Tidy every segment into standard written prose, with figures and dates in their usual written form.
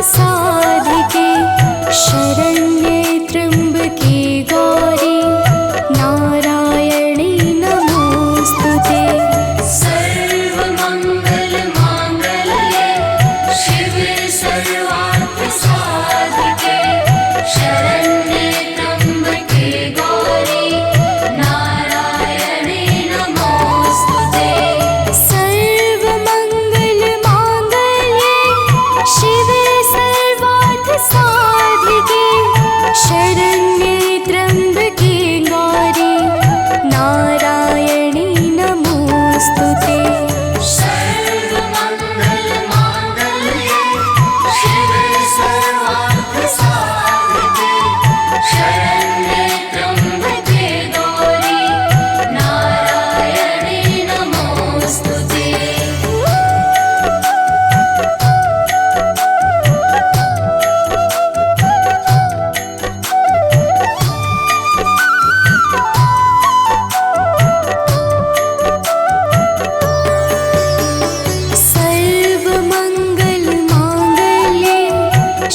साधिके शरण्ये त्र्यम्बके गौरी नारायणी नमोस्तुते। सर्वमङ्गलमाङ्गल्ये शिवे सर्वार्थसाधिके शरण्ये त्र्यम्बके गौरी नारायणी नमोस्तुते। सर्वमङ्गलमाङ्गल्ये शिवे सर्वार्थसाधिके शरण्ये त्र्यम्बके गौरी नारायणी नमोस्तुते। सर्वमङ्गलमाङ्गल्ये शिवे सर्वार्थसाधिके शरण्ये त्र्यम्बके गौरी नारायणी नमोस्तुते। सर्वमङ्गलमाङ्गल्ये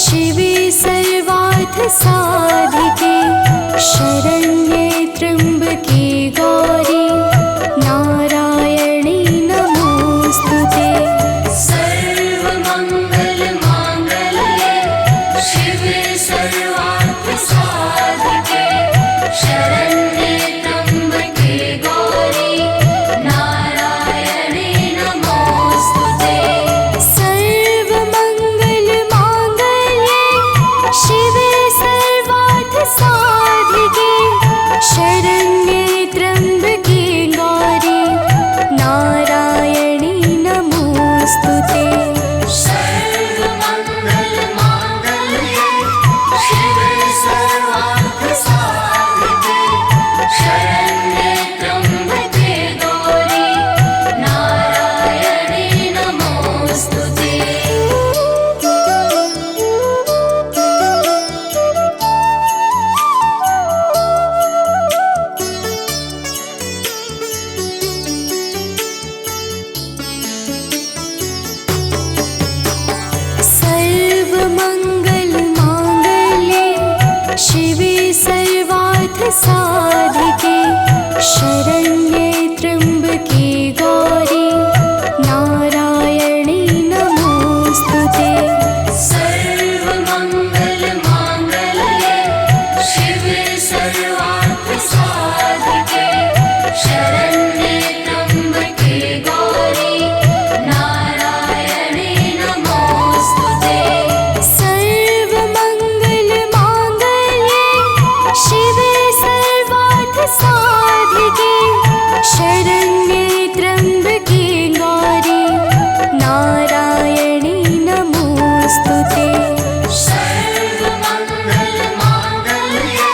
शिवे सर्वार्थसाधिके शरण्ये त्र्यम्बके गौरी नारायणी नमोस्तुते। सर्वमङ्गलमाङ्गल्ये शिवे सर्वार्थसाधिके शरण्ये त्र्यम्बके गौरी नारायणी नमोस्तुते। सर्वमङ्गलमाङ्गल्ये शिवे सर्वार्थसाधिके शरण्ये त्र्यम्बके गौरी नारायणी नमोस्तुते। सर्वमङ्गलमाङ्गल्ये शिवे सर्वार्थसाधिके शरण्ये त्र्यम्बके गौरी नारायणी नमोस्तुते। सर्वमङ्गलमाङ्गल्ये शिवे सर्वार्थसाधिके शरण्ये त्र्यम्बके गौरी नारायणी नमोस्तुते। सर्वमङ्गलमाङ्गल्ये शिवे सर्वार्थसाधिके शरण्ये त्र्यम्बके गौरी नारायणी नमोस्तुते। सर्वमङ्गलमाङ्गल्ये शिवे सर्वार्थसाधिके शरण्ये त्र्यम्बके गौरी नारायणी नमोस्तुते। सर्वमङ्गलमाङ्गल्ये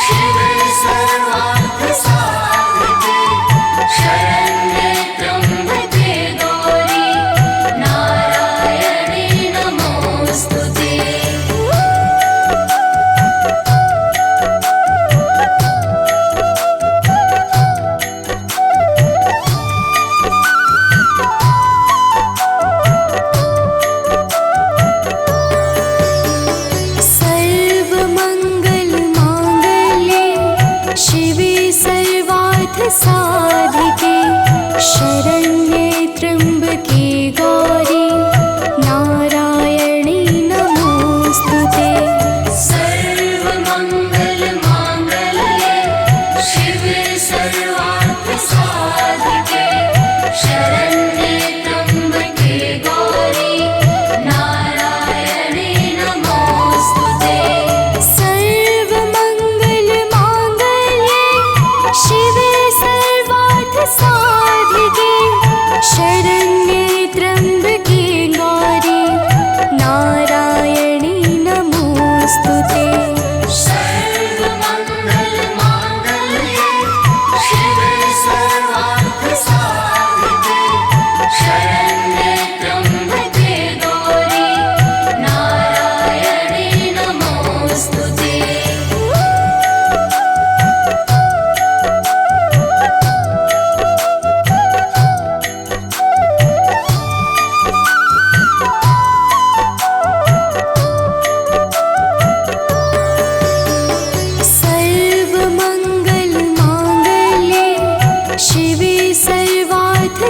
शिवे सर्वार्थसाधिके शरण्ये त्र्यम्बके गौरी नारायणी नमोस्तुते। सर्वमङ्गलमाङ्गल्ये शिवे सर्वार्थसाधिके शरण्ये त्र्यम्बके गौरी नारायणी नमोस्तुते। सर्वमङ्गलमाङ्गल्ये शिवे सर्वार्थसाधिके शरण्ये त्र्यम्बके गौरी नारायणी नमोस्तुते। सर्वमङ्गलमाङ्गल्ये शिवे सर्वार्थसाधिके शरण्ये त्र्यम्बके गौरी नारायणी नमोस्तुते। सर्वमङ्गलमाङ्गल्ये शिवे सर्वार्थसाधिके शरण्ये त्र्यम्बके गौरी नारायणी नमोस्तुते।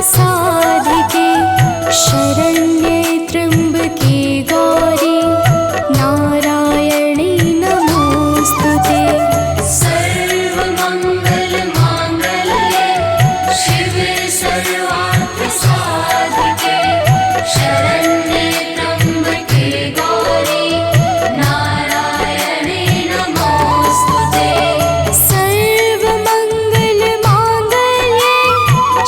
साधिके शरण्ये त्र्यम्बके गौरी नारायणी नमोस्तुते। सर्वमङ्गलमाङ्गल्ये शिवे सर्वार्थसाधिके शरण्ये त्र्यम्बके गौरी नारायणी नमोस्तुते। सर्वमङ्गलमाङ्गल्ये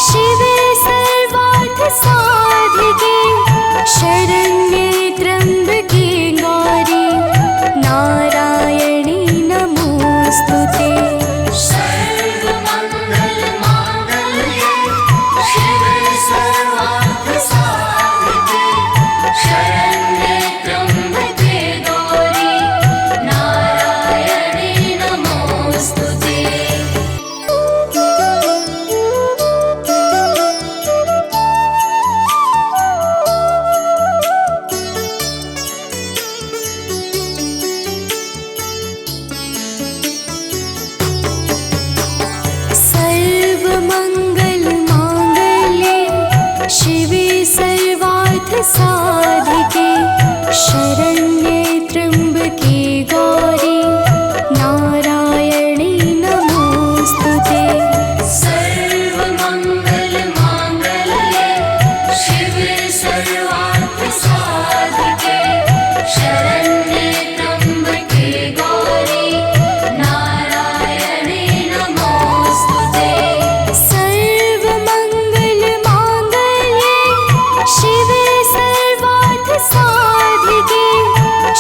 शिवे सर्वार्थसाधिके शरण्ये त्र्यम्बके गौरी नारायणी नमोस्तुते। सर्वमङ्गलमाङ्गल्ये शिवे सर्वार्थसाधिके शरण्ये त्र्यम्बके गौरी नारायणी नमोस्तुते। सर्वमङ्गलमाङ्गल्ये शिवे सर्वार्थसाधिके शरण्ये त्र्यम्बके गौरी नारायणी नमोस्तुते। सर्वमङ्गलमाङ्गल्ये शिवे सर्वार्थसाधिके शरण्ये त्र्यम्बके गौरी नारायणी नमोस्तुते। सर्वमङ्गलमाङ्गल्ये शिवे सर्वार्थसाधिके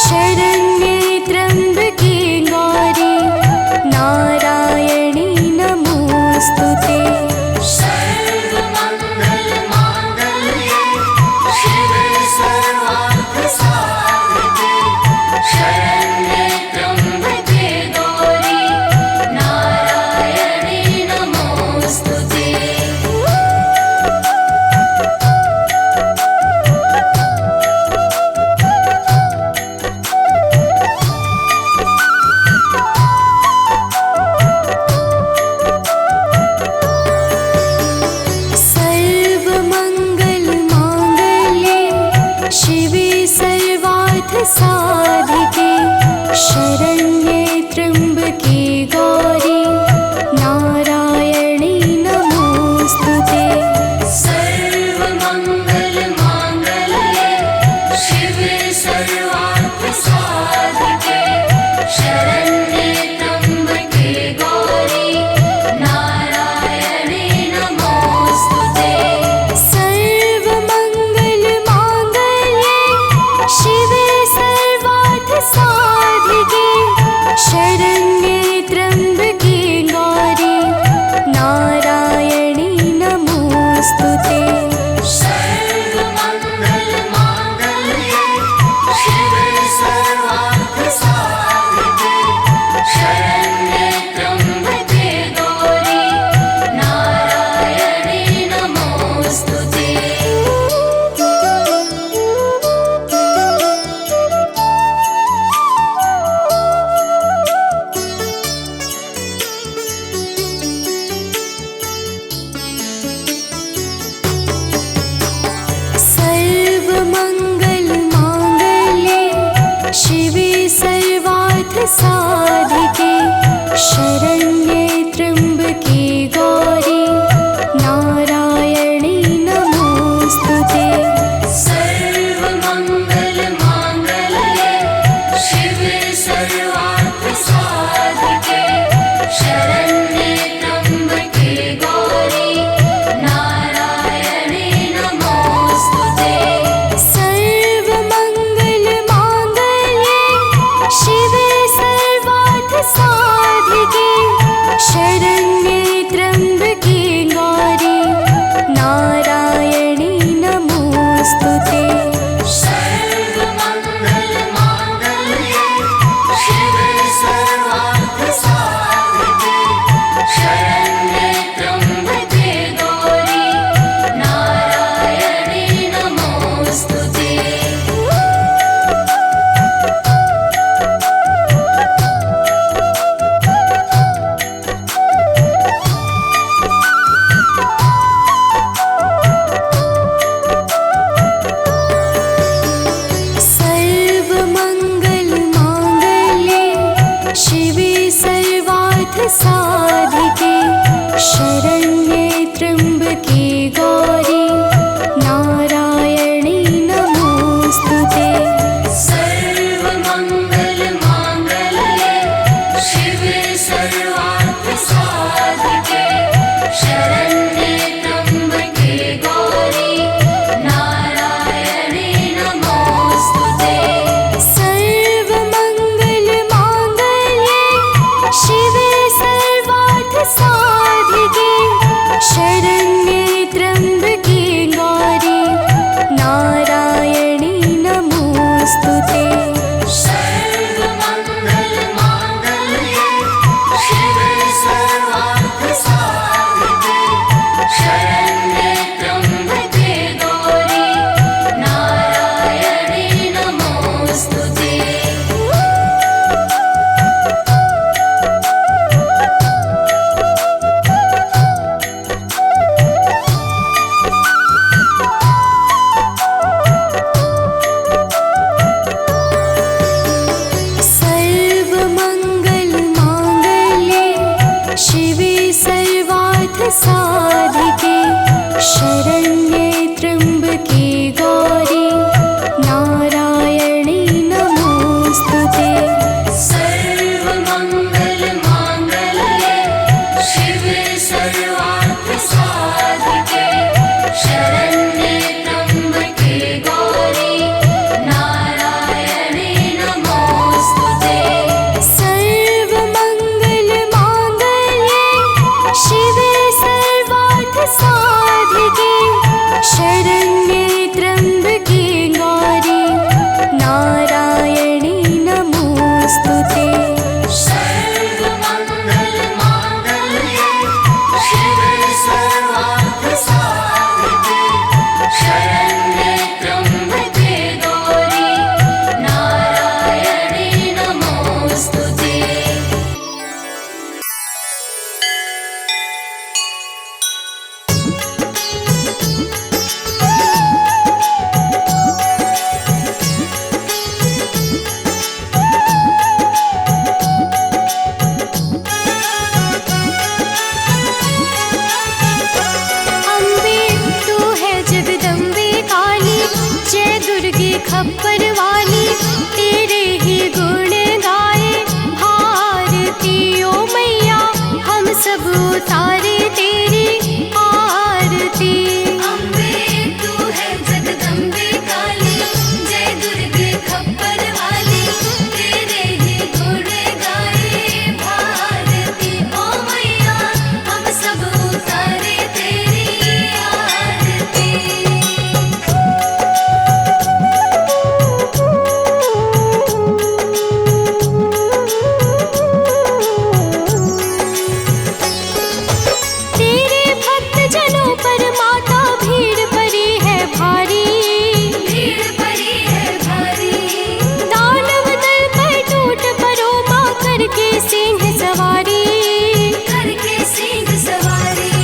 शरण्ये त्र्यम्बके गौरी नारायणी नमोस्तुते। सर्वमङ्गलमाङ्गल्ये शिवे सर्वार्थसाधिके शरण्ये त्र्यम्बके गौरी नारायणी नमोस्तुते। सर्वमङ्गलमाङ्गल्ये शिवे सर्वार्थसाधिके शरण्ये त्र्यम्बके गौरी नारायणी नमोस्तुते। सर्वमङ्गलमाङ्गल्ये शिवे सर्वार्थसाधिके शरण्ये त्र्यम्बके गौरी नारायणी नमोस्तुते। सर्वमङ्गलमाङ्गल्ये शिवे सर्वार्थसाधिके शरण्ये त्र्यम्बके गौरी नारायणी नमोस्तुते। सर्वमङ्गलमाङ्गल्ये शिवे सर्वार्थसाधिके शरण्ये त्र्यम्बके गौरी नारायणी नमोस्तुते। सर्वमङ्गलमाङ्गल्ये शिवे सर्वार्थसाधिके शरण्ये त्र्यम्बके गौरी नारायणी नमोस्तुते। सर्वमङ्गलमाङ्गल्ये शिवे सर्वार्थसाधिके शरण्ये त्र्यम्बके गौरी नारायणी नमोस्तुते। सर्वमङ्गलमाङ्गल्ये शिवे सर्वार्थसाधिके शरण्ये खप्पर वाली तेरे ही गुण गाए भारती ओ मैया हम सब उतारे तेरी आरती। अम्बे तू है जगदम्बे काली जय दुर्गे खप्पर वाली तेरे ही गुण गाए भारती ओ मैया हम सब उतारे तेरी आरती। तेरे भक्त जनों पर माता भीड़ पड़ी है भारी, भीड़ पड़ी है भारी। दानव दल पर टूट पड़ो माँ करके सिंह सवारी, करके सिंह सवारी।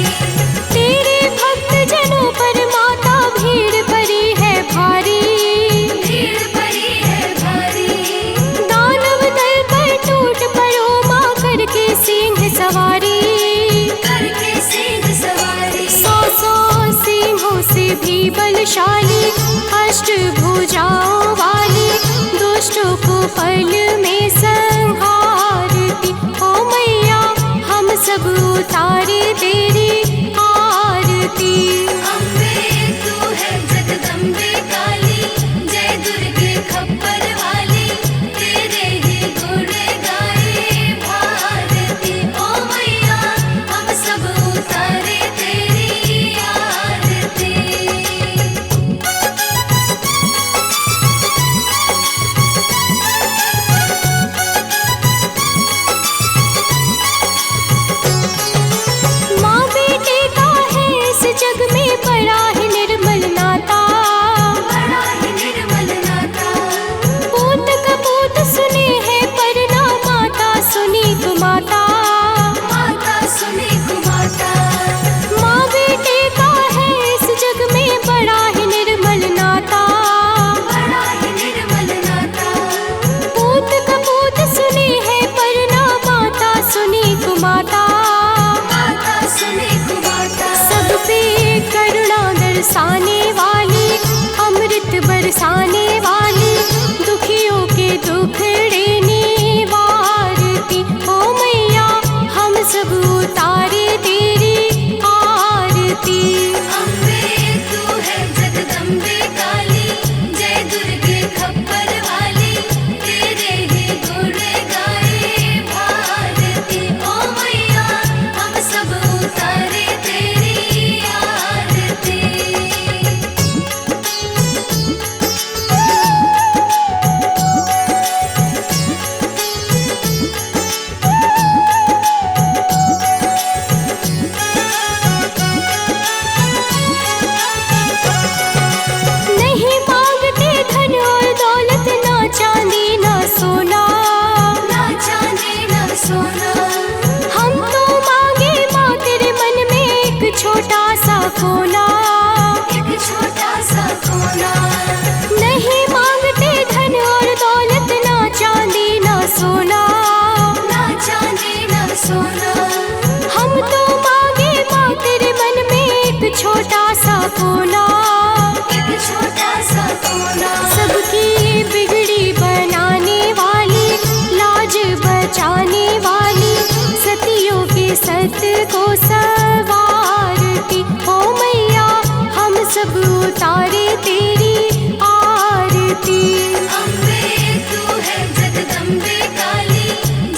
तेरे भक्त जनों पर माता भीड़ पड़ी है भारी, भीड़ पड़ी है भारी। दानव दल पर टूट पड़ो माँ करके सिंह सवारी, करके सिंह सवारी। सौ सिंहों से भी बलशाली अष्टभुजाओं वाली दुष्टों को फल में संहारती ओ मैया हम सब उतारे तेरी आरती। अम्बे तू है जगदम्बे काली जय दुर्गे खप्पर वाली तेरे ही गुण गाए भारती ओ मैया हम सब उतारे तेरी आरती। माँ बेटे का है इस जग में बड़ा ही निर्मल नाता, बड़ा ही निर्मल नाता। पूत कपूत सुने हैं पर ना माता सुनी कुमाता, माता सुनी कुमाता। माँ बेटे का है इस जग में बड़ा ही निर्मल नाता, बड़ा ही निर्मल नाता। पूत कपूत सुने हैं पर ना माता सुनी कुमाता, माता सुनी कुमाता। सब पे करुणा दर्शाने वाली अमृत बरसाने वाली दुखियों के दुखड़े निवारती ओ मैया हम सब उतारे तेरी आरती। अम्बे तू है जगदम्बे काली जय दुर्गे खप्पर वाली तेरे ही गुण गाए भारती ओ मैया हम सब उतारे तेरी आरती। नहीं मांगते धन और दौलत ना चांदी ना सोना, ना चांदी ना सोना। हम तो मांगे माँ तेरे मन में एक छोटा सा कोना, एक छोटा सा कोना। नहीं मांगते धन और दौलत ना चांदी ना सोना, ना चांदी ना सोना। हम तो मांगे माँ तेरे मन में एक छोटा सा कोना, एक छोटा सा कोना। सबकी बिगड़ी बनाने वाली लाज बचाने वाली सतियों के सत को सवारती ओ मैया हम सब उतारे तेरी आरती। अम्बे तू है जगदम्बे काली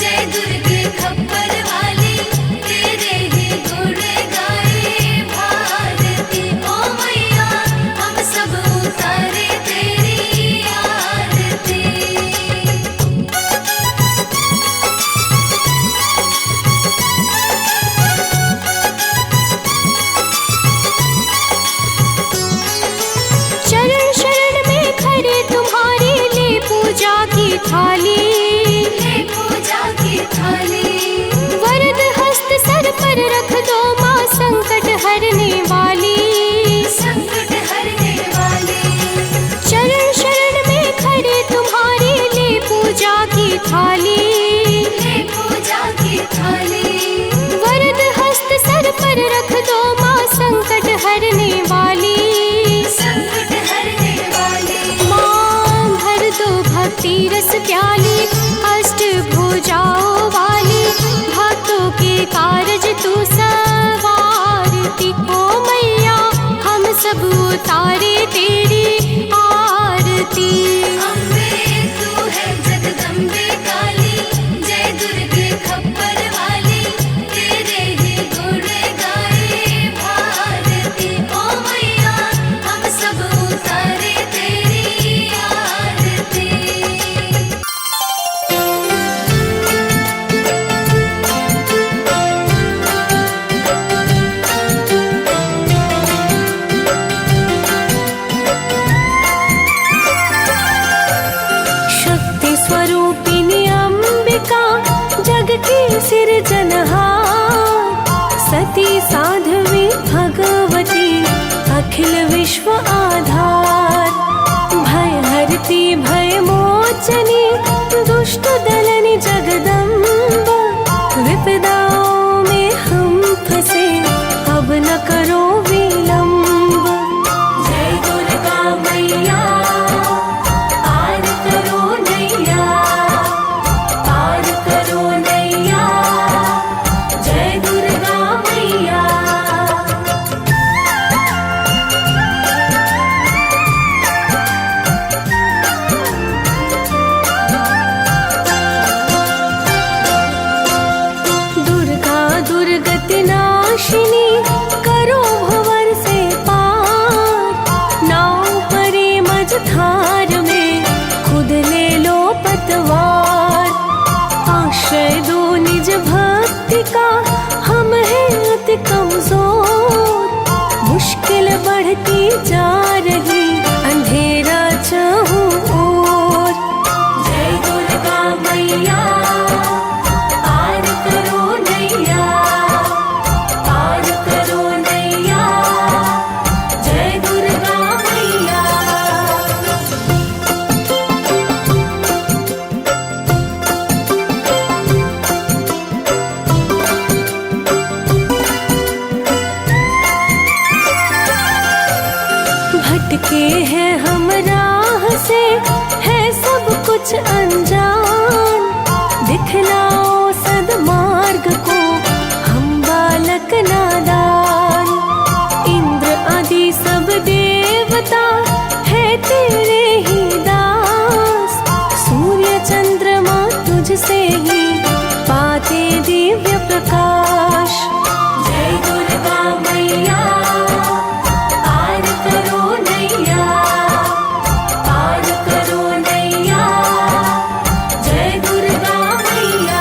जय दुर्गे खप्पर वाली तेरे ही गुण गाए भारती ओ मैया हम सब उतारे तेरी आरती। चरण शरण में खड़े तुम्हारे ले पूजा की थाली, ले पूजा की थाली। वरद हस्त सर पर रख दो माँ संकट हरने वाली, संकट हरने वाली। चरण शरण में खड़े तुम्हारे ले पूजा की थाली, ले पूजा की थाली। वरद हस्त सर पर रख दो माँ संकट हरने वाली, संकट हरने वाली। माँ सब उतारे तेरी आरती। अम्बे तू है जगदम्बे काली, जय दुर्गे खप्पर वाली, तेरे ही गुण गाए भारती। ओ मैया हम सब उतारे तेरी आरती। शक्ति स्वरूपिणी अंबिका जग की सिरजनहार, सती साध्वी भगवती अखिल विश्व आधार। भय हरती भय मोचनी दुष्ट दलनी जगदम्ब, विपदाओं में हम फंसे अब न करो विलंब। जय दुर्गा मैया पार करो नैया, पार करो नैया, जय दुर्गा मैया। दुर्गा दुर्गति नाशिनी करो भंवर से पार, नाव परे मझधार में खुद ले लो पतवार। आश्रय दो निज भक्ति का हम हैं अति कमजोर, मुश्किल बढ़ती जा रही अंधेरा चाहूं ओर। जय दुर्गा मैया पार करो नैया, पार करो नैया, जय दुर्गा मैया। भटके हैं हम राह से, है सब कुछ अनजान, दिखलाओ सद्मार्ग को हम बालक नादान। इंद्र आदि सब देवता है तेरे ही दास, सूर्य चंद्रमा तुझसे ही पाते दिव्य प्रकाश। जय दुर्गा मैया पार करो नैया, पार करो नैया, जय दुर्गा मैया।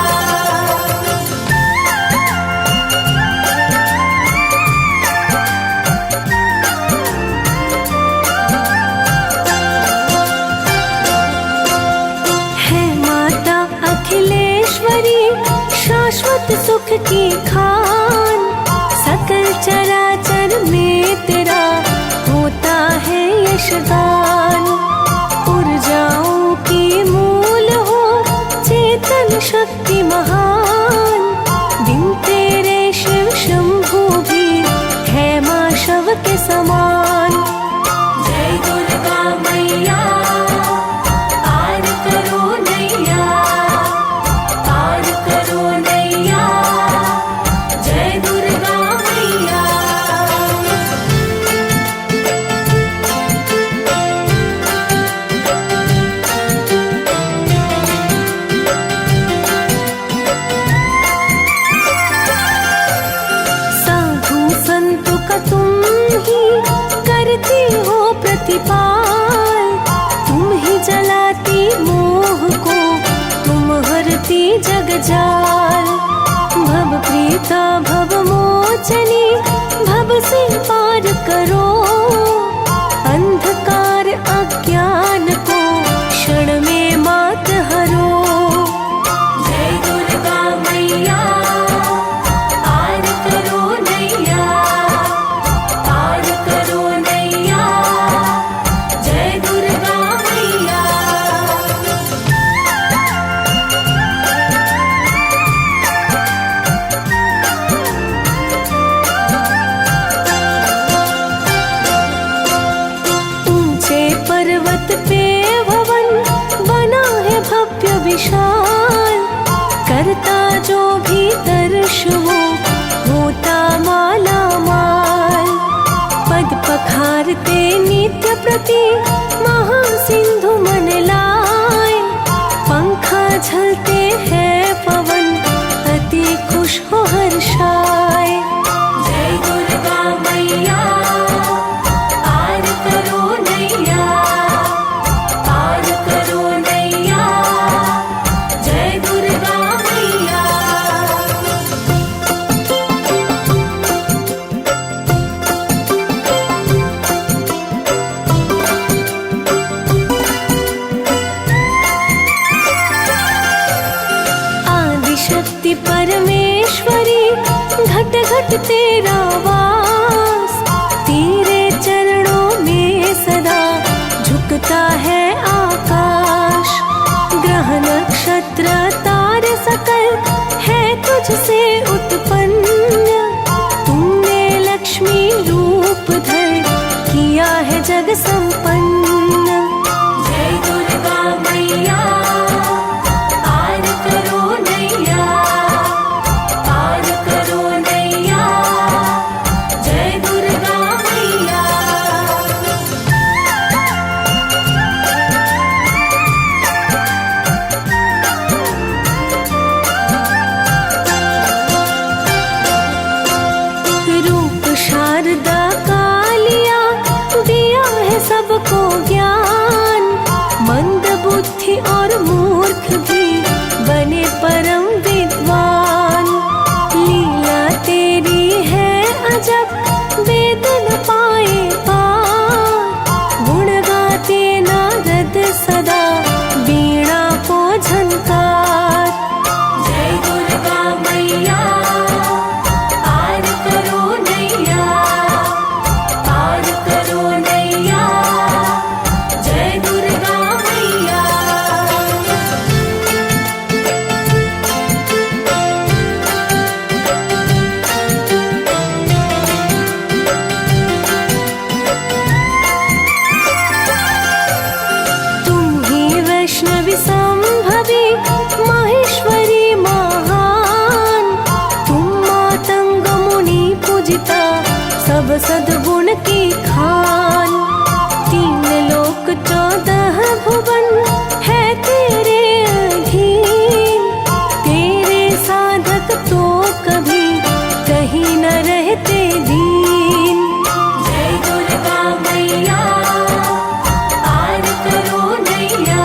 है माता अखिलेश्वरी शाश्वत सुख की खान, सकल चराचर में तेरा होता है यशगान। ऊर्जाओं की मूल हो चेतन शक्ति महान, दिन तेरे शिव शंभू भी है माँ शव के समान। जय दुर्गा मैया पार करो नैया, पार करो नैया, जय दुर्गा मैया। साधु संतों का तुम ही करती हो प्रतिपाल, तुम ही जलाती मोह को, तुम हरती जग जाल। भव प्रीता भव मोचनी भव से पार करो, अंधकार अज्ञान को क्षण में मात हरो। जय दुर्गा मैया पार करो नैया, पार करो नैया, जय दुर्गा मैया। ऊंचे पर्वत पे भवन बना है भव्य विशाल, करता जो भी दर्श वो होता माला माल। पद पखार तारते नित्य प्रति महासिंधु मन लाए। पंखा झलते हैं पवन अति खुश हो हर्षाए। जय दुर्गा मैया पार करो नैया, पार करो नैया, जय दुर्गा मैया। आदिशक्ति परमेश्वरी घट घट तेरा वास। तेरे चरणों में सदा झुकता है आकाश। ग्रह नक्षत्र तारे सकल है तुझसे उत्पन्न। तुमने लक्ष्मी रूप धर किया है जग संपन्न। जय दुर्गा मैया पार करो नैया, पार करो नैया, जय दुर्गा मैया। रूप शारदा कालिया दिया है सबको ज्ञान। मंद बुद्धि और मूर्ख भी बने परम विद्वान। लीला तेरी है अजब वेद न पाए पार। गुण गाते नारद सदा वीणा को झनकार। जय दुर्गा मैया पार करो नैया, पार करो नैया, जय दुर्गा मैया। तुम ही वैष्णवी संभवी माहेश्वरी महान। तुम मातंग मुनि पूजिता सब सद्गुण की खान। 3 लोक 14 भुवन है तेरे अधीन। तेरे साधक तो कभी कहीं न रहते दीन। जय दुर्गा मैया पार करो नैया,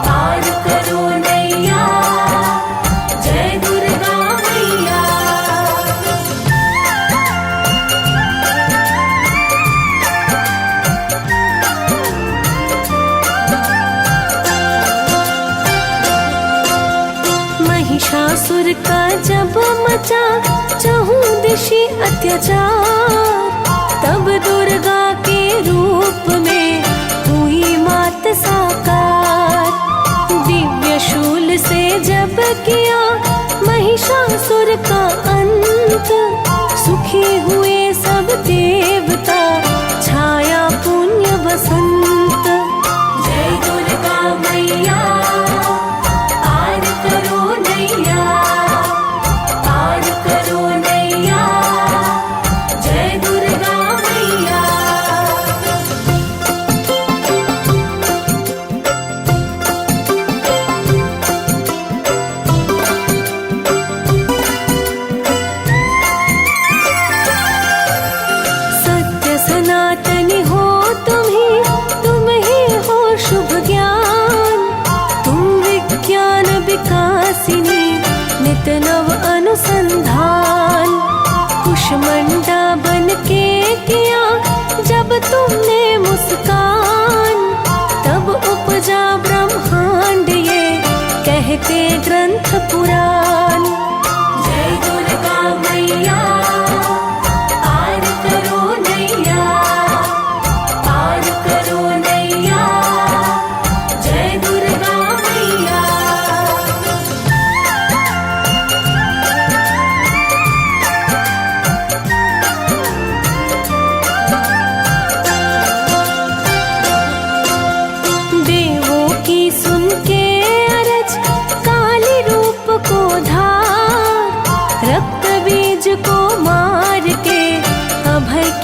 पार करो नैया, जय दुर्गा मैया। महिषासुर का जब मचा चहु दिशि अत्याचार। तब दुर्गा के रूप में हुई मात साकार। दिव्य शूल से जब किया महिषासुर का अंत। सुखी हुए सब देवता छाया पुण्य बसंत। जय दुर्गा मैया पार करो नैया, पार करो नैया, जय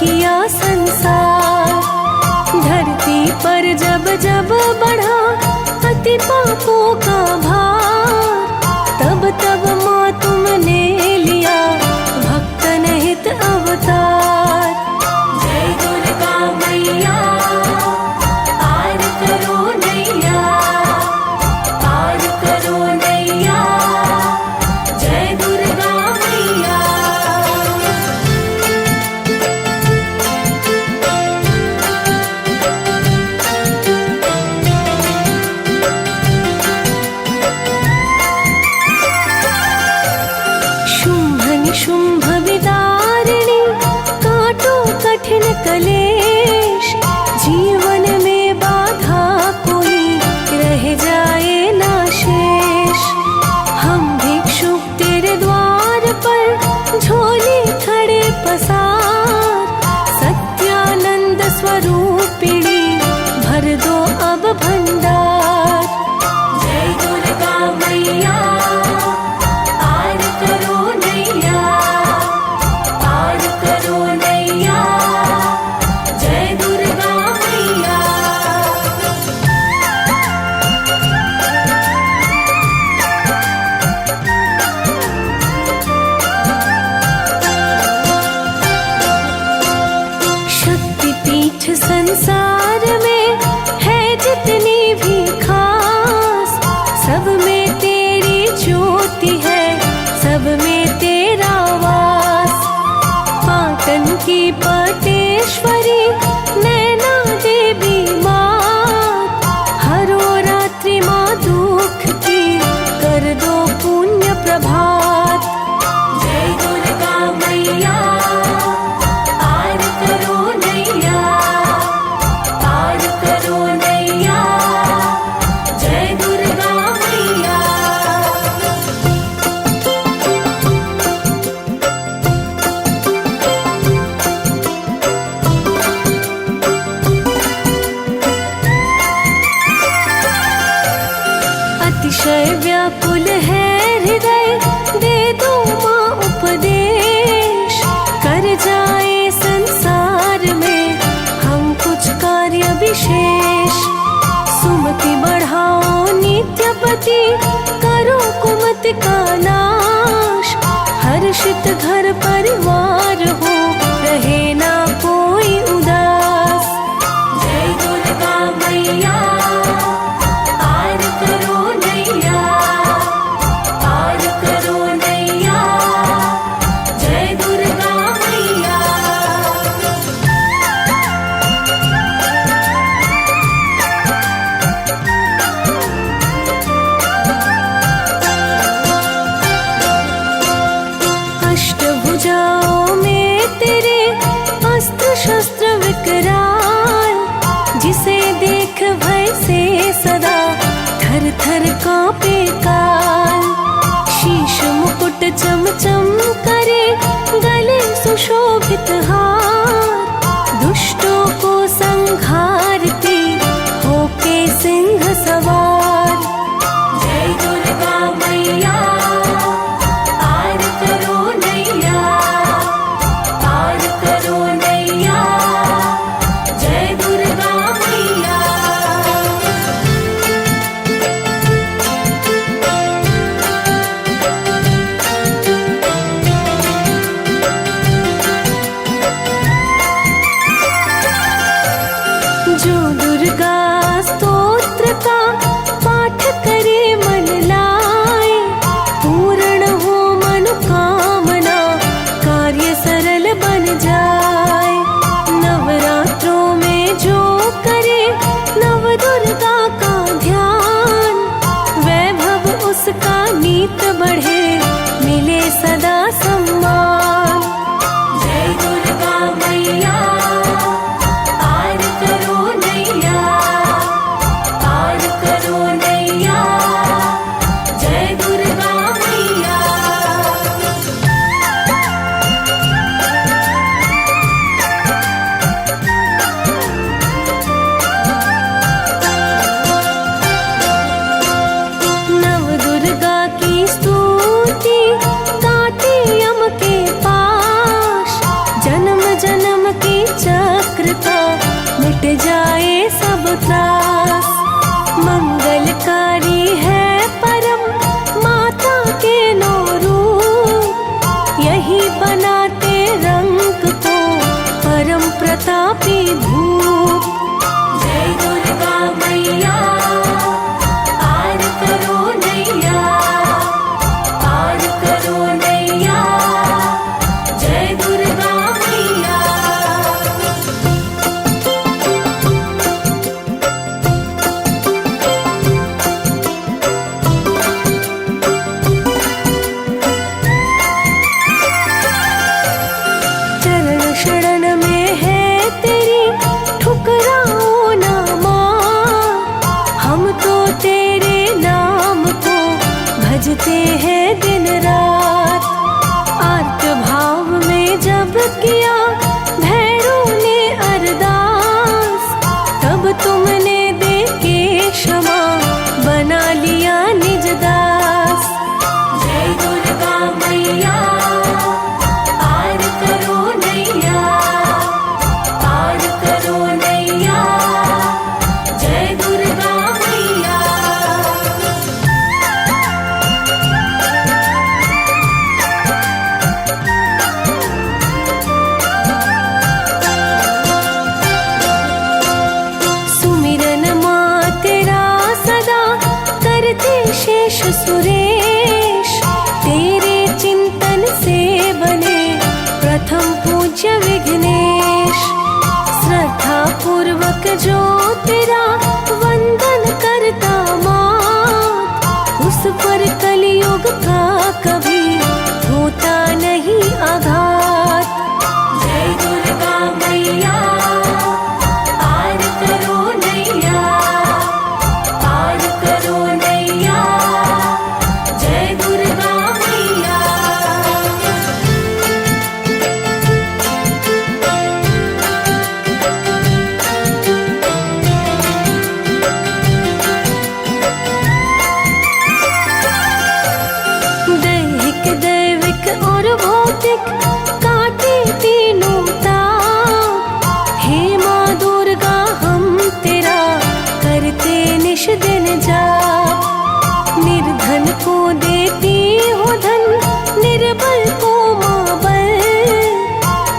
किया संसार। धरती पर जब जब बढ़ा अति पापों का भार, तब तब माँ तुमने लिया भक्तन हित अवतार। जय दुर्गा मैया पार करो नैया, पार करो नैया, जय दुर्गा मैया। शुंभ निशुंभ विदारिणी काटो कठिन कलेश, जीवन में बाधा कोई रह जाए ना शेष। हम भिक्षुक तेरे द्वार पर झोली खड़े पसार, सत्यानंद स्वरूपिणी भर दो अब भंडार। जय दुर्गा मैया पार करो नैया, पार करो नैया, जय दुर्गा मैया। शक्तिपीठ संसार में है जितनी भी खास, सब में तेरी ज्योति है, सब में तेरा वास। पाटन की पटेश्वरी नैना देवी मात, हरो रात्रि माँ दुख की कर दो पुण्य प्रभात। जय दुर्गा मैया पार करो नैया, पार करो नैया, जय दुर्गा मैया। अतिशय व्याकुल है हृदय, दे दो माँ उपदेश। कर जाए संसार में हम कुछ कार्य विशेष। सुमति बढ़ाओ नित्यपति, करो कुमति का नाश। हर्षित घर परिवार हो, रहे ना कोई उदास। जय दुर्गा मैया पार करो नैया, पार करो नैया, जय दुर्गा मैया। अष्टभुजाओं में तेरे अस्त्र शस्त्र विकराल, जिसे देख भय से सदा थर थर कांपे काल। शीश मुकुट चम चम करे, गले सुशोभित हार। दुष्टों को संघारती होके सिंह सवार। जय दुर्गा मैया पार करो नैया, पार करो नैया, परम प्रतापी भूप। जय दुर्गा मैया पार करो नैया, पार करो नैया, जय दुर्गा मैया। चरण शरण में है तेरी ठुकराओ ना मां, हम तो तेरे नाम को भजते हैं दिन रात। आर्त भाव में जब किया भैरों ने अरदास, तब तुमने दे के क्षमा बना लिया निज दास। जय दुर्गा मैया पार करो नैया, पार करो नैया, जय दुर्गा मैया। सुमिरन माँ तेरा सदा करते शेष सुरेश, तेरे चिंतन से बने प्रथम पूज्य विघ्नेश। श्रद्धा पूर्वक जो तेरा वंदन करता मात, उस पर कलियुग का कभी होता नहीं आघात। जय दुर्गा मैया पार करो नैया, पार करो नैया, जय दुर्गा मैया। दैहिक दैविक और भौतिक काटे तीनों ताप, हे माँ दुर्गा हम तेरा करते निश दिन जाप। निर्धन को देती हो धन, निर्बल को माँ बल,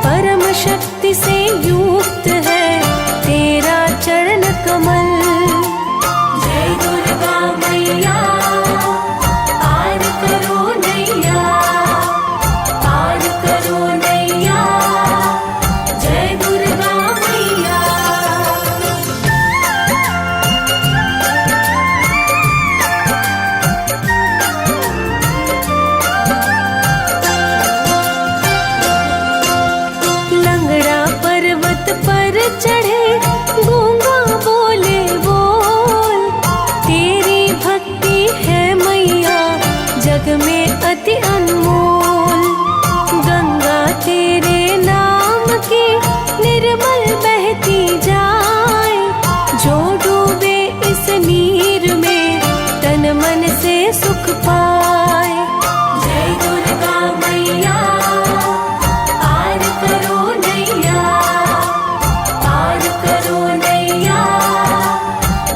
परम शक्ति से युक्त है तेरा चरण कमल। जय दुर्गा मैया पार करो नैया, पार करो नैया, जय दुर्गा मैया। लंगड़ा पर्वत पर चढ़े गूंगा बोले बोल, तेरी भक्ति है मैया जग में अति अनमोल। गंगा तेरे नाम की निर्मल बहती जाए, जो डूबे इस नीर में तन मन से सुख पाए। जय दुर्गा मैया पार करो नैया, पार करो नैया,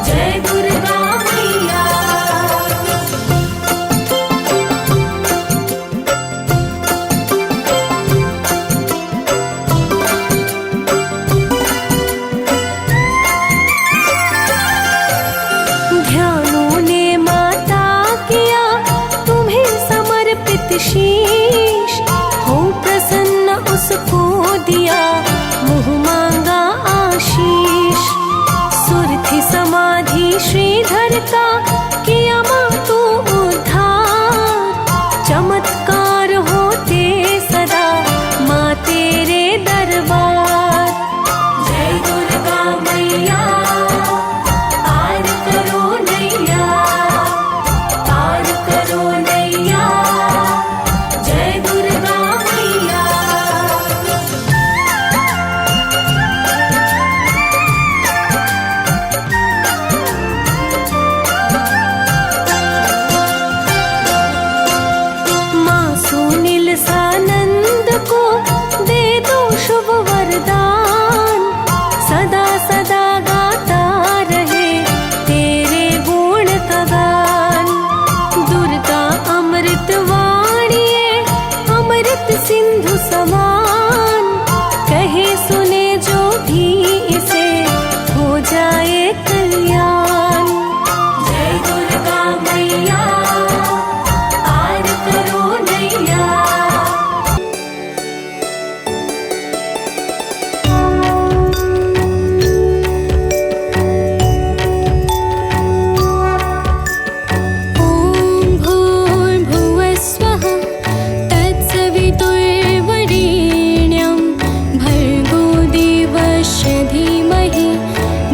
जय दुर्गा मैया। धीमहि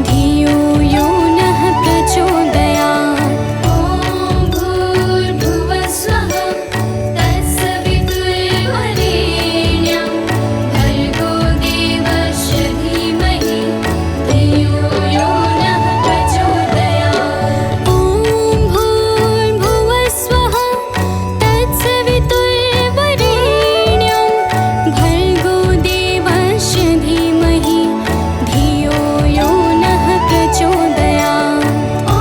धियो यो नः प्रचोदयात्। ॐ भूर्भुवस्वः तत्सवितुर्वरेण्यं भर्गो देवस्य धीमहि धियो यो नः प्रचोदयात्। ॐ भूर्भुवस्वः तत्सवितुर्वरेण्यं भर्गो देवस्य धीमहि धियो यो नः प्रचोदयात्। ॐ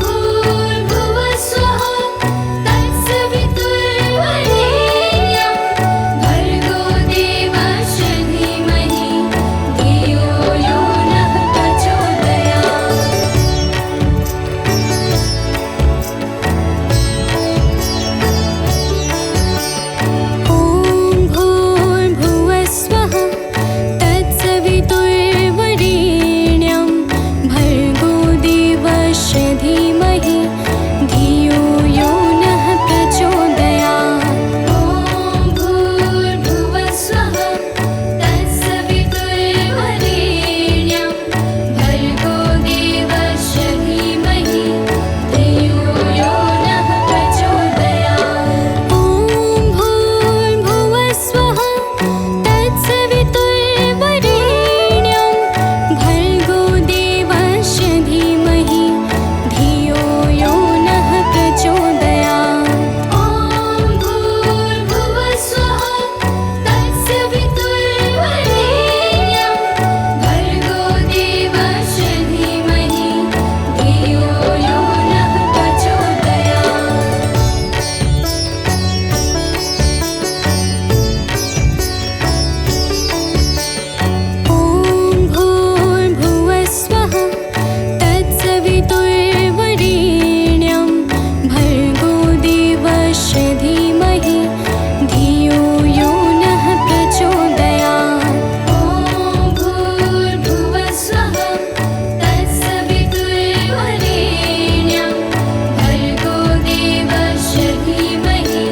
भूर्भुवस्वः तत्सवितुर्वरेण्यं भर्गो देवस्य धीमहि धियो यो नः प्रचोदयात्। ॐ भूर्भुवस्वः तत्सवितुर्वरेण्यं भर्गो देवस्य धीमहि धियो यो नः प्रचोदयात्। ॐ भूर्भुवस्वः तत्सवितुर्वरेण्यं भर्गो देवस्य धीमहि धियो यो नः प्रचोदयात्। ॐ भूर्भुवस्वः तत्सवितुर्वरेण्यं भर्गो देवस्य धीमहि धियो यो नः प्रचोदयात्। ॐ भूर्भुवस्वः तत्सवितुर्वरेण्यं भर्गो देवस्य धीमहि धियो यो नः प्रचोदयात्। ॐ भूर्भुवस्वः तत्सवितुर्वरेण्यं भर्गो देवस्य धीमहि धियो यो नः प्रचोदयात्। ॐ भूर्भुवस्वः तत्सवितुर्वरेण्यं भर्गो देवस्य धीमहि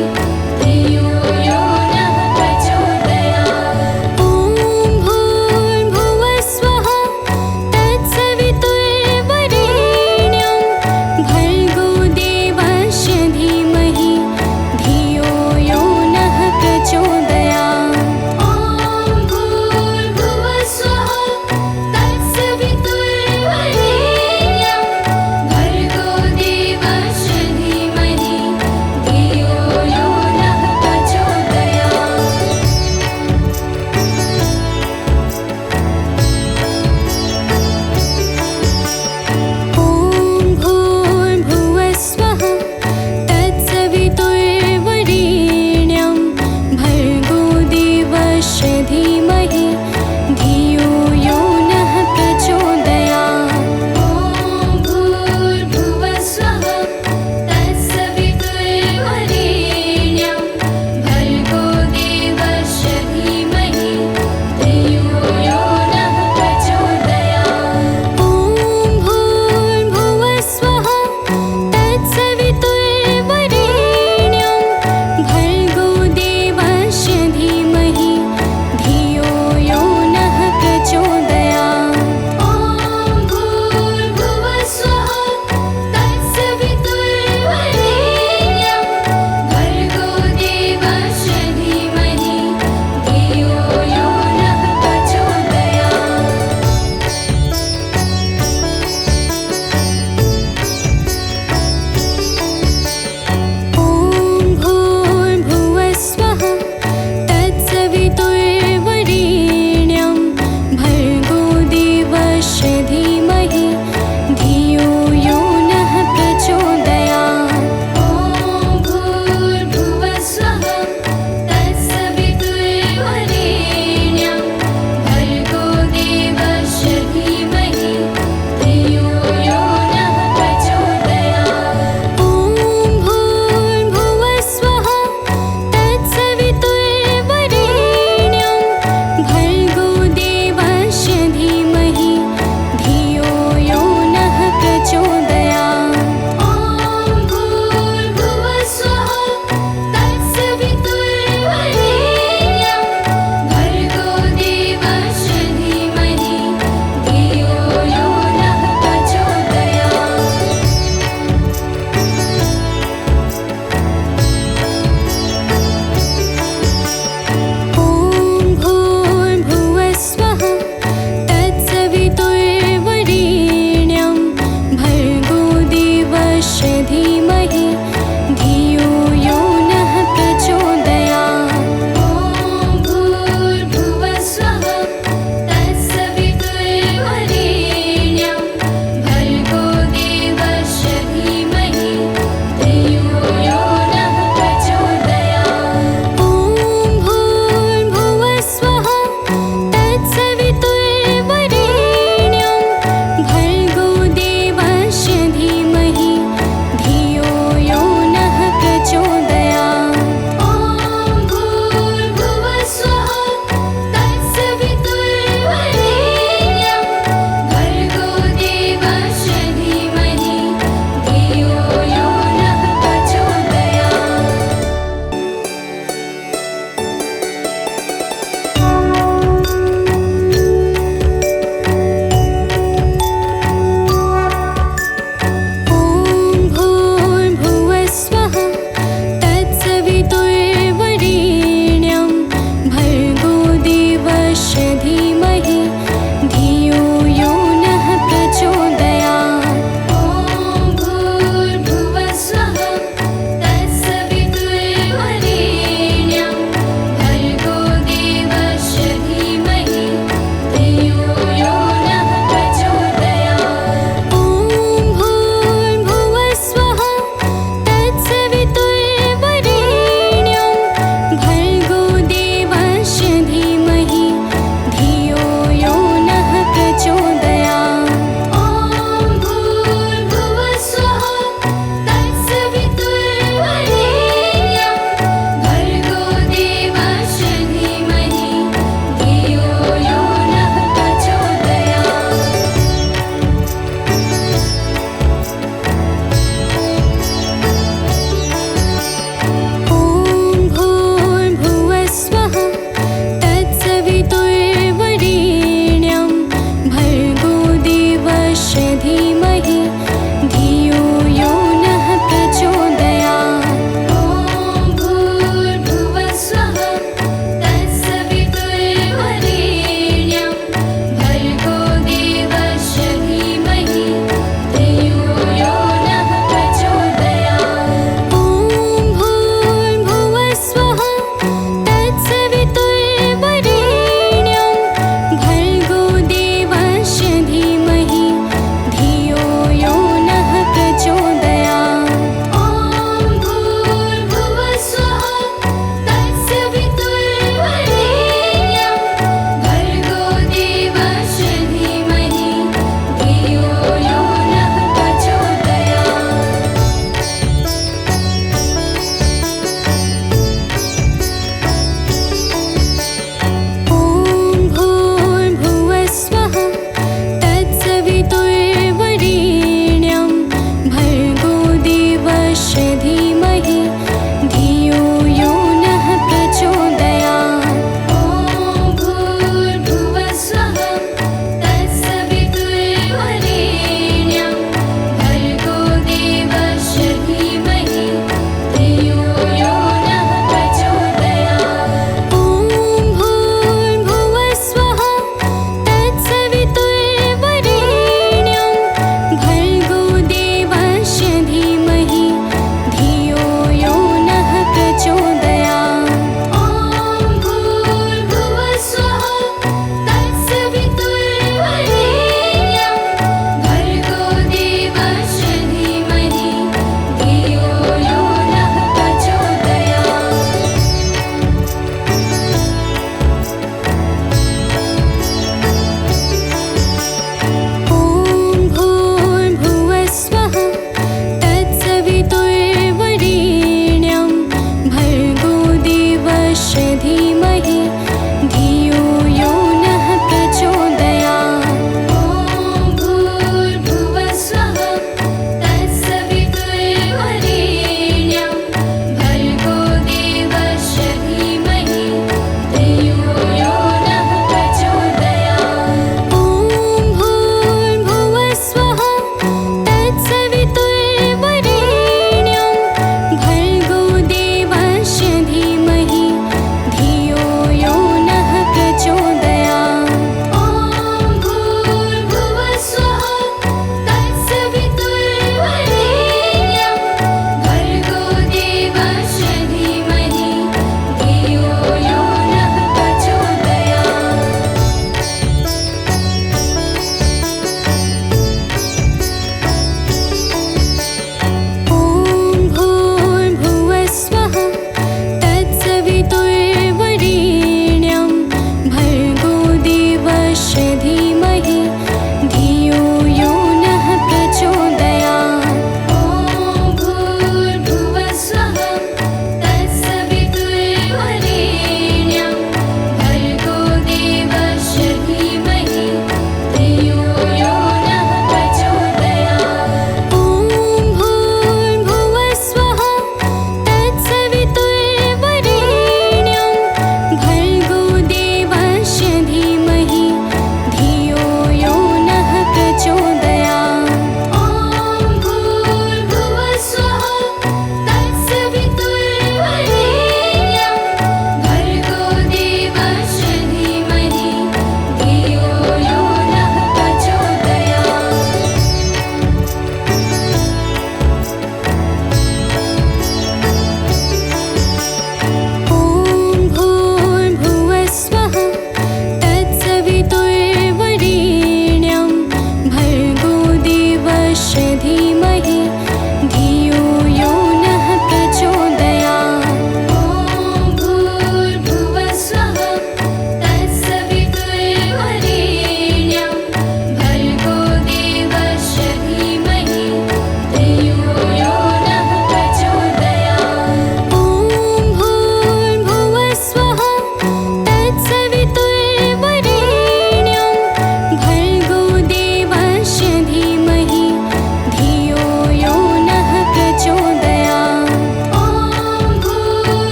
धियो यो नः प्रचोदयात्। ॐ भूर्भुवस्वः तत्सवितुर्वरेण्यं भर्गो देवस्य धीमहि धियो यो नः प्रचोदयात्। ॐ भूर्भुवस्वः तत्सवितुर्वरेण्यं भर्गो देवस्य धीमहि धियो यो नः प्रचोदयात्। ॐ भूर्भुवस्वः तत्सवितुर्वरेण्यं भर्गो देवस्य धीमहि धियो यो नः प्रचोदयात्। ॐ भूर्भुवस्वः तत्सवितुर्वरेण्यं भर्गो देवस्य धीमहि धियो यो नः प्रचोदयात्। ॐ भूर्भुवस्वः तत्सवितुर्वरेण्यं भर्गो देवस्य धीमहि धियो यो नः प्रचोदयात्। ॐ भूर्भुवस्वः तत्सवितुर्वरेण्यं भर्गो देवस्य धीमहि धियो यो नः प्रचोदयात्। ॐ भूर्भुवस्वः तत्सवितुर्वरेण्यं भर्गो देवस्य धीमहि धियो यो नः प्रचोदयात्। ॐ भूर्भुवस्वः तत्सवितुर्वरेण्यं भर्गो देवस्य धीमहि धियो यो नः प्रचोदयात्। ॐ भूर्भुवस्वः तत्सवितुर्वरेण्यं भर्गो देवस्य धीमहि धियो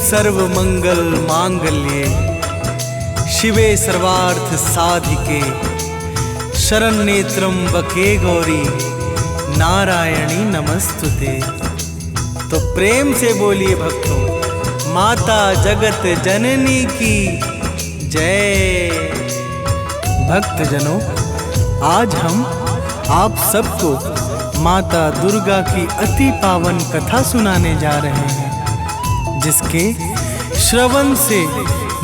सर्व मंगल मांगल्ये शिवे सर्वार्थ साधिके शरण्ये त्र्यंबके गौरी नारायणी नमस्तुते। तो प्रेम से बोलिए भक्तों, माता जगत जननी की जय। भक्तजनों, आज हम आप सबको माता दुर्गा की अति पावन कथा सुनाने जा रहे हैं, जिसके श्रवण से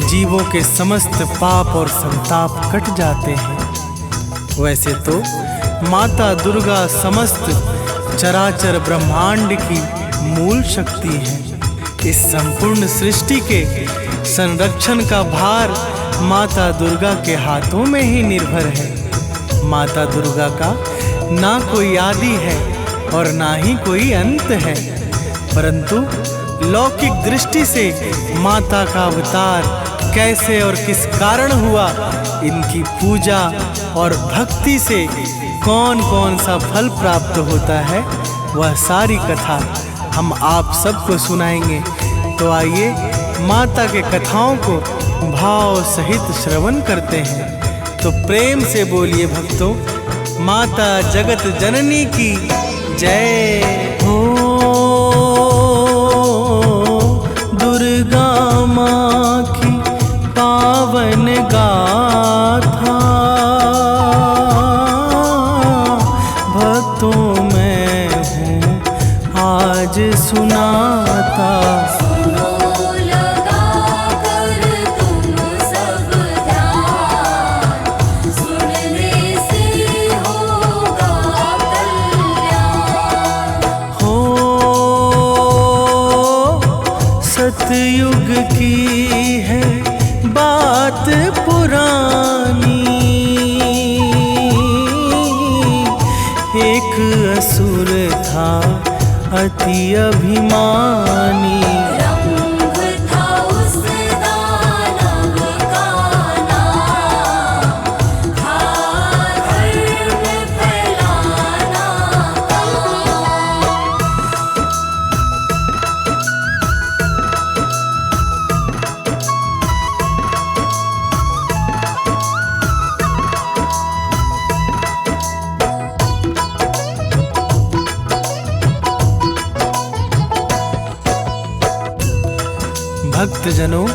जीवों के समस्त पाप और संताप कट जाते हैं। वैसे तो माता दुर्गा समस्त चराचर ब्रह्मांड की मूल शक्ति है। इस संपूर्ण सृष्टि के संरक्षण का भार माता दुर्गा के हाथों में ही निर्भर है। माता दुर्गा का ना कोई आदि है और ना ही कोई अंत है, परंतु लौकिक दृष्टि से माता का अवतार कैसे और किस कारण हुआ, इनकी पूजा और भक्ति से कौन कौन सा फल प्राप्त होता है, वह सारी कथा हम आप सबको सुनाएंगे। तो आइए माता के कथाओं को भाव सहित श्रवण करते हैं। तो प्रेम से बोलिए भक्तों, माता जगत जननी की जय हो। दुर्गा माँ की पावन गाथा भक्तों में हूँ आज सुनाता। सतयुग की है बात पुरानी, एक असुर था अति अभिमानी। रंग था उस दानव का नाम, था धर्म फैलाना काम। भक्तजनों,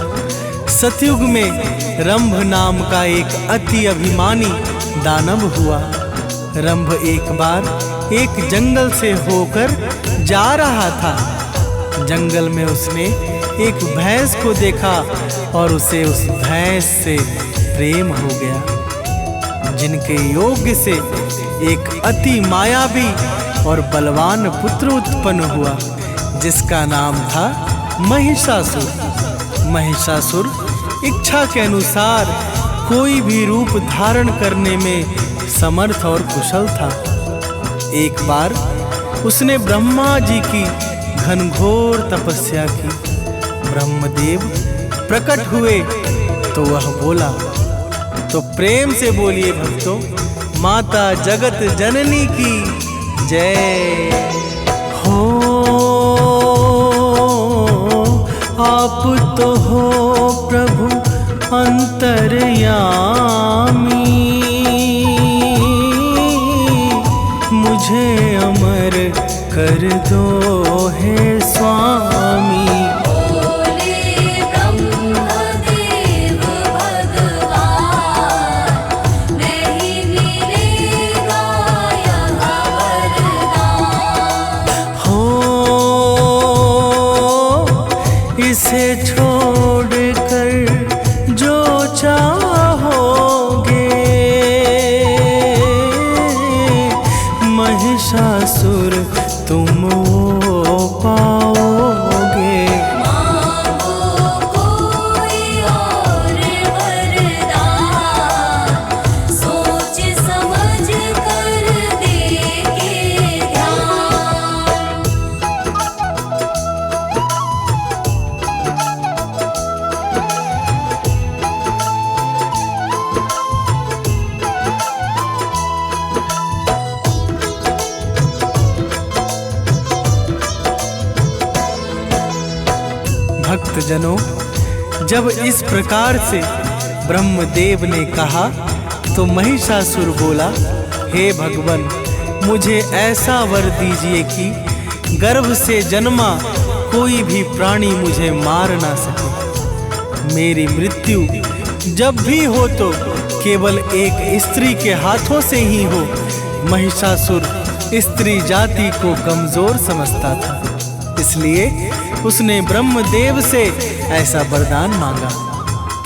सतयुग में रंभ नाम का एक अति अभिमानी दानव हुआ। रंभ एक बार एक जंगल से होकर जा रहा था। जंगल में उसने एक भैंस को देखा और उसे उस भैंस से प्रेम हो गया, जिनके योग से एक अति मायावी और बलवान पुत्र उत्पन्न हुआ, जिसका नाम था महिषासुर। महिषासुर इच्छा के अनुसार कोई भी रूप धारण करने में समर्थ और कुशल था। एक बार उसने ब्रह्मा जी की घनघोर तपस्या की। ब्रह्मदेव प्रकट हुए तो वह बोला। तो प्रेम से बोलिए भक्तों, माता जगत जननी की जय हो। आप तो हो प्रभु अंतर्यामी, मुझे अमर कर दो हे स्वामी। बोले ब्रह्मदेव भगवान, नहीं मिलेगा यह वरदान। हो इसे छोड़कर जो चाहोगे, महिषासुर तुम वो भक्तजनों, जब इस प्रकार से ब्रह्मदेव ने कहा तो महिषासुर बोला, हे भगवन, मुझे ऐसा वर दीजिए कि गर्भ से जन्मा कोई भी प्राणी मुझे मार ना सके। मेरी मृत्यु जब भी हो तो केवल एक स्त्री के हाथों से ही हो। महिषासुर स्त्री जाति को कमजोर समझता था, इसलिए उसने ब्रह्मदेव से ऐसा वरदान मांगा।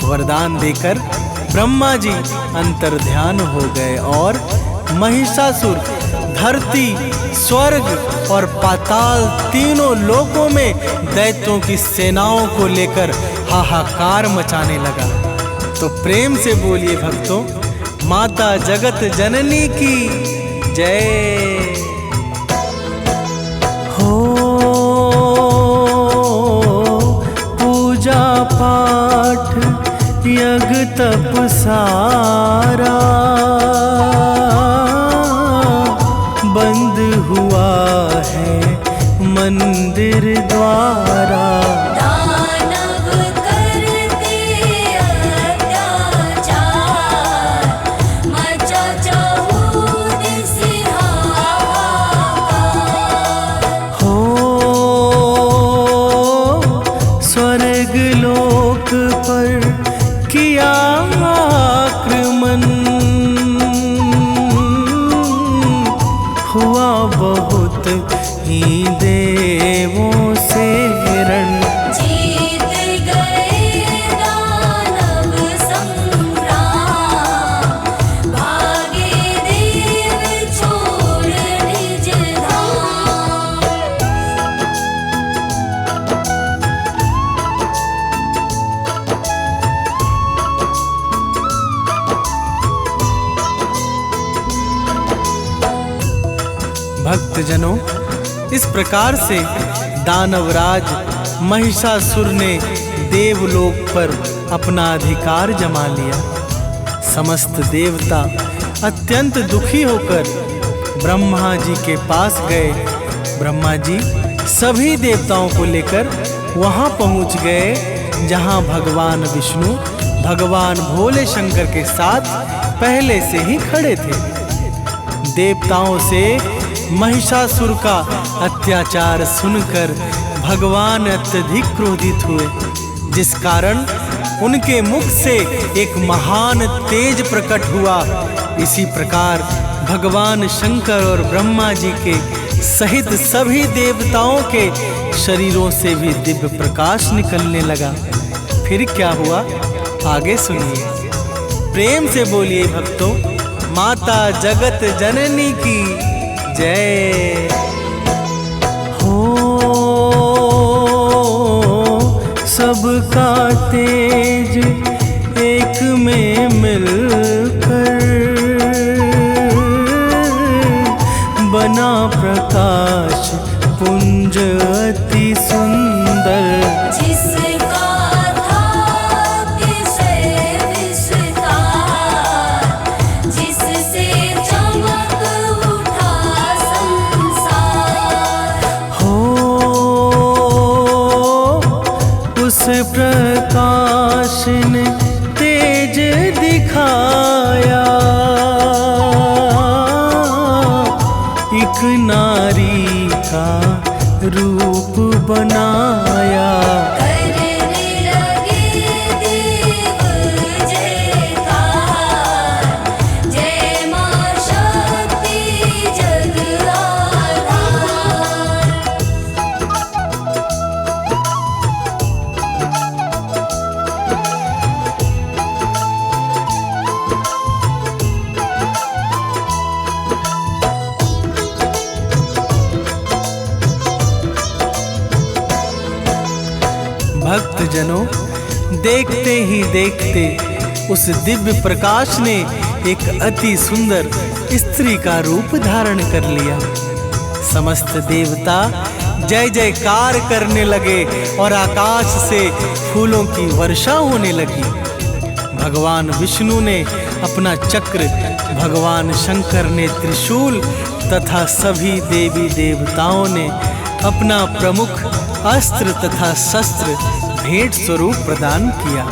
वरदान देकर ब्रह्मा जी अंतर्ध्यान हो गए और महिषासुर धरती, स्वर्ग और पाताल तीनों लोकों में दैत्यों की सेनाओं को लेकर हाहाकार मचाने लगा। तो प्रेम से बोलिए भक्तों, माता जगत जननी की जय हो। पूजा पाठ यज्ञ तप सारा बंद हुआ है मंदिर द्वारा। दानव करते अत्याचार, मचा चहुदिस हाहाकार। हो स्वर्ग लोक पर किया आक्रमण, हुआ बहुत ही देवों से रण। जीत गए दानव संग्राम, भागे देव छोड़ निज धाम। भक्तजनों, इस प्रकार से दानवराज महिषासुर ने देवलोक पर अपना अधिकार जमा लिया। समस्त देवता अत्यंत दुखी होकर ब्रह्मा जी के पास गए। ब्रह्मा जी सभी देवताओं को लेकर वहां पहुंच गए जहां भगवान विष्णु भगवान भोले शंकर के साथ पहले से ही खड़े थे। देवताओं से महिषासुर का अत्याचार सुनकर भगवान अत्यधिक क्रोधित हुए, जिस कारण उनके मुख से एक महान तेज प्रकट हुआ। इसी प्रकार भगवान शंकर और ब्रह्मा जी के सहित सभी देवताओं के शरीरों से भी दिव्य प्रकाश निकलने लगा। फिर क्या हुआ, आगे सुनिए। प्रेम से बोलिए भक्तों, माता जगत जननी की जय हो। सबका तेज एक में मिलकर बना प्रकाश पुंज अति सुंदर। जिसका था अतिशय विस्तार, जिससे चमक उठा संसार। हो उस प्रकाश ने तेज दिखाया, एक नारी का रूप बनाया। करने लगे देव जयकार, जय मां शक्ति जग आधार। भक्तजनों, देखते ही देखते उस दिव्य प्रकाश ने एक अति सुंदर स्त्री का रूप धारण कर लिया। समस्त देवता जय जयकार करने लगे और आकाश से फूलों की वर्षा होने लगी। भगवान विष्णु ने अपना चक्र, भगवान शंकर ने त्रिशूल तथा सभी देवी देवताओं ने अपना प्रमुख अस्त्र तथा शस्त्र भेंट स्वरूप प्रदान किया।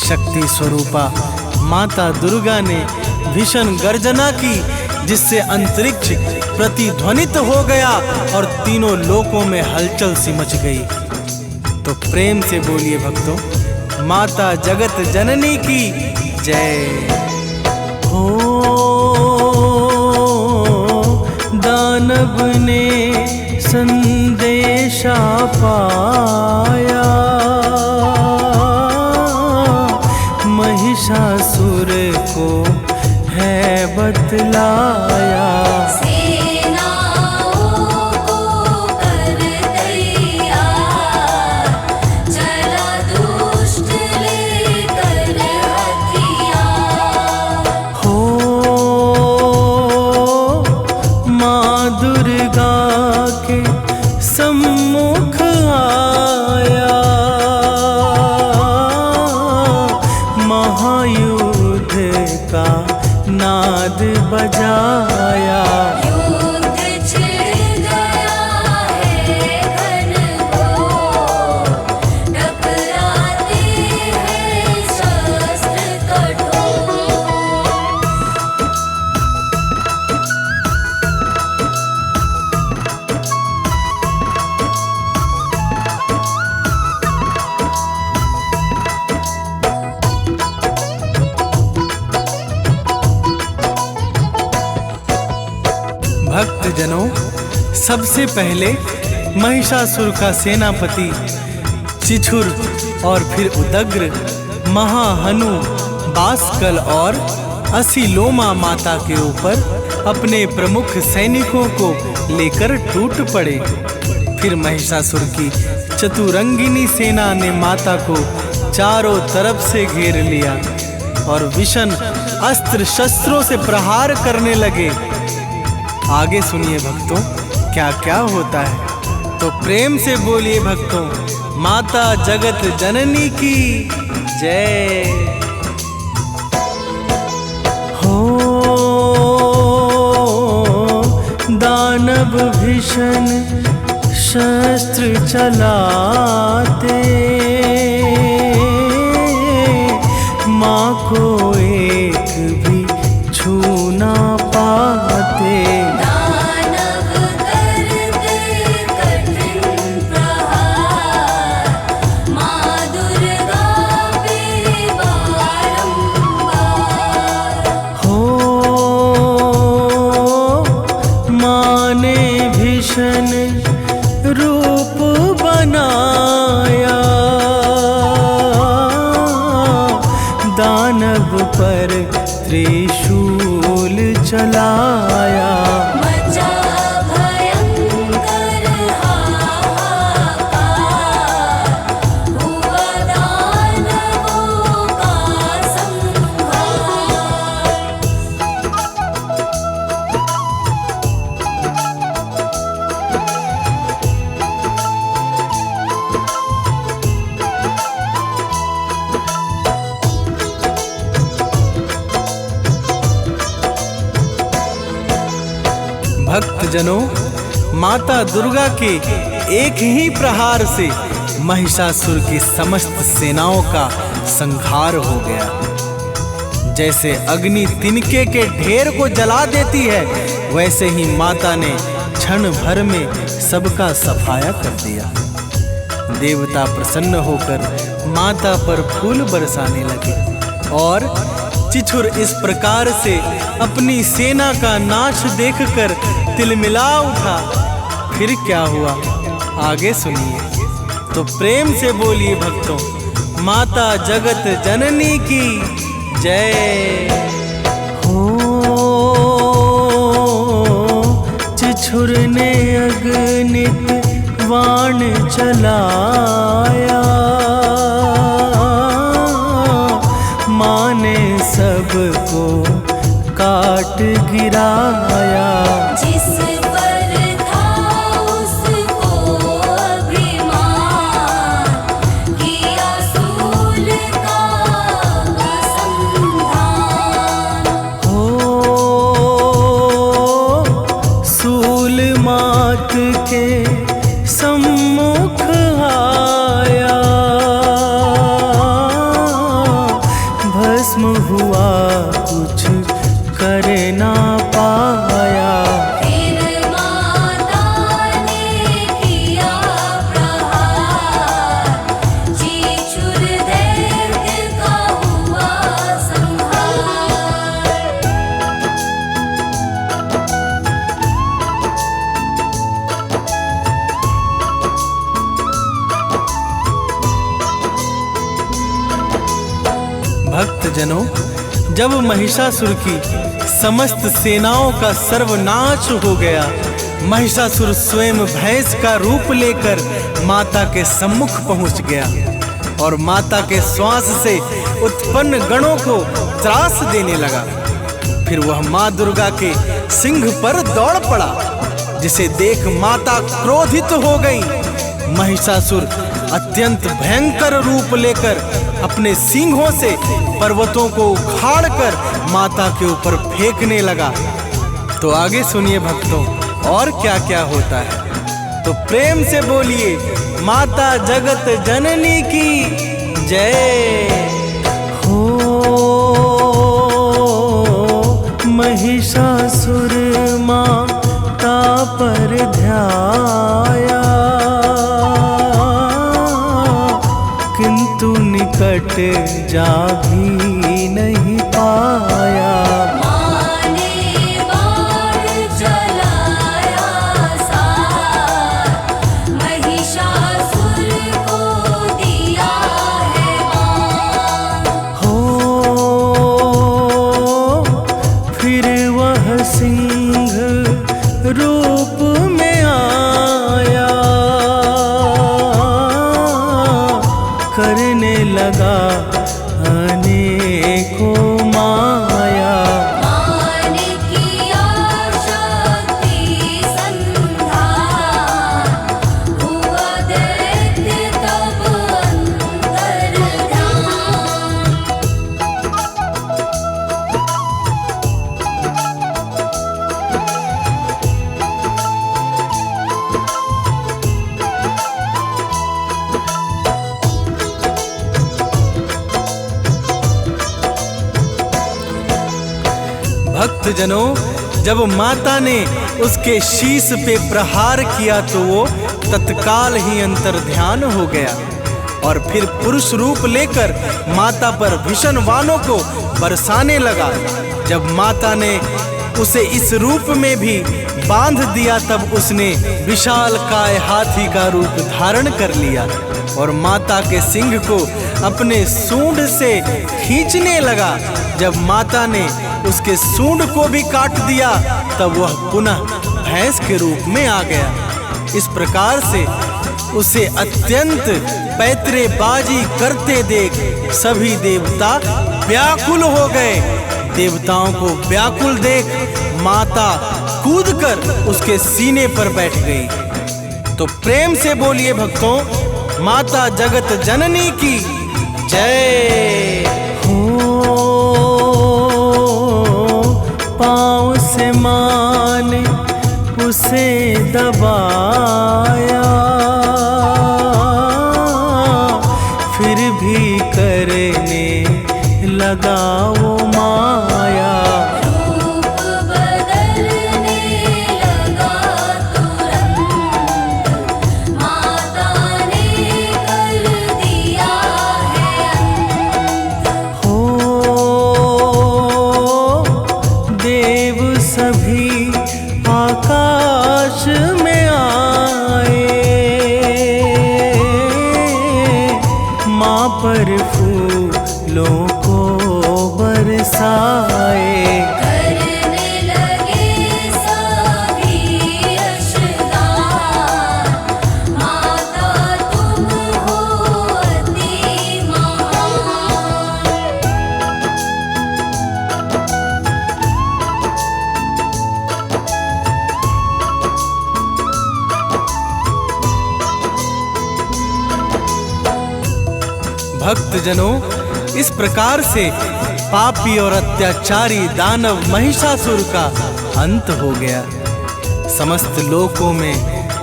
शक्ति स्वरूपा माता दुर्गा ने भीषण गर्जना की, जिससे अंतरिक्ष प्रतिध्वनित हो गया और तीनों लोकों में हलचल सी मच गई। तो प्रेम से बोलिए भक्तों, माता जगत जननी की जय हो। दानव ने संदेशा पाया, महिषासुर को है बतलाया। नाद बजाया, युद्ध छिड़ गया है घनघोर, टकराते हैं शस्त्र कठोर। भक्तजनों, सबसे पहले महिषासुर का सेनापति चिछुर और फिर उदग्र, महाहनु, बासकल और असिलोमा माता के ऊपर अपने प्रमुख सैनिकों को लेकर टूट पड़े। फिर महिषासुर की चतुरंगिनी सेना ने माता को चारों तरफ से घेर लिया और विषम अस्त्र शस्त्रों से प्रहार करने लगे। आगे सुनिए भक्तों, क्या क्या होता है। तो प्रेम से बोलिए भक्तों, माता जगत जननी की जय हो। दानव भीषण शस्त्र चलाते, माँ को एक भी छू ना पाते। दानव करते कठिन प्रहार, माँ दुर्गा पे बारंबार। हो माँ ने भीषण रूप बनाया, दानव पर त्रिशूल चलाया। मचा भयंकर हाहाकार, हुआ दानवों का संहार। भक्तजनों, माता दुर्गा के एक ही प्रहार से महिषासुर की समस्त सेनाओं का संहार हो गया। जैसे अग्नि तिनके के ढेर को जला देती है, वैसे ही माता ने क्षण भर में सबका सफाया कर दिया। देवता प्रसन्न होकर माता पर फूल बरसाने लगे और चिछुर इस प्रकार से अपनी सेना का नाश देखकर तिलमिला उठा। फिर क्या हुआ, आगे सुनिए। तो प्रेम से बोलिए भक्तों, माता जगत जननी की जय हो। चिछुर ने अग्नित वाण चलाया, माँ ने सबको काट गिराया। जिस पर था उसको अभिमान, किया सूल का संधान। हो सूल मात के सम्मुख आया, हुआ कुछ कर ना पाया। फिर माता ने किया प्रहार, चीचुर दैत्य का हुआ संहार। भक्तजनों, जब महिषासुर की समस्त सेनाओं का सर्वनाश हो गया, महिषासुर स्वयं भैंस का रूप लेकर माता के सम्मुख पहुंच गया और माता के श्वास से उत्पन्न गणों को त्रास देने लगा। फिर वह मां दुर्गा के सिंह पर दौड़ पड़ा, जिसे देख माता क्रोधित हो गई। महिषासुर अत्यंत भयंकर रूप लेकर अपने सींगों से पर्वतों को उखाड़कर माता के ऊपर फेंकने लगा। तो आगे सुनिए भक्तों, और क्या क्या होता है। तो प्रेम से बोलिए माता जगत जननी की जय हो। महिषासुर माता पर ध्याया, किंतु निकट जा भी नहीं पाया। माँ ने बाण चलाया सार, महिषासुर को दिया है मार। हो फिर वह सिंह रूप में आया, करने लगा अनेकों माया। माँ ने किया शक्ति संधार, हुआ दैत्य तब अंतर्धान। भक्तजनों, जब माता ने उसके शीश पे प्रहार किया तो वो तत्काल ही अंतर्ध्यान हो गया और फिर पुरुष रूप लेकर माता पर भीषण वालों को बरसाने लगा। जब माता ने उसे इस रूप में भी बांध दिया, तब उसने विशाल काय हाथी का रूप धारण कर लिया और माता के सिंह को अपने सूंड से खींचने लगा। जब माता ने उसके सूंड को भी काट दिया, तब वह पुनः भैंस के रूप में आ गया। इस प्रकार से उसे अत्यंत पैतरेबाजी करते देख सभी देवता व्याकुल हो गए। देवताओं को व्याकुल देख माता कूदकर उसके सीने पर बैठ गई। तो प्रेम से बोलिए भक्तों, माता जगत जननी की जय हो। पाँव से माने उसे दबाया, फिर भी करने लगा वो माया। रूप बदलने लगा तुरंत, माता ने कर दिया है अंत। हो देव सभी आकाश में आए, माँ पर फूलों को बरसाए। करने लगे सभी यशगान, माता तुम हो अति महान। भक्तजनों, इस प्रकार से पापी और अत्याचारी दानव महिषासुर का अंत हो गया। समस्त लोकों में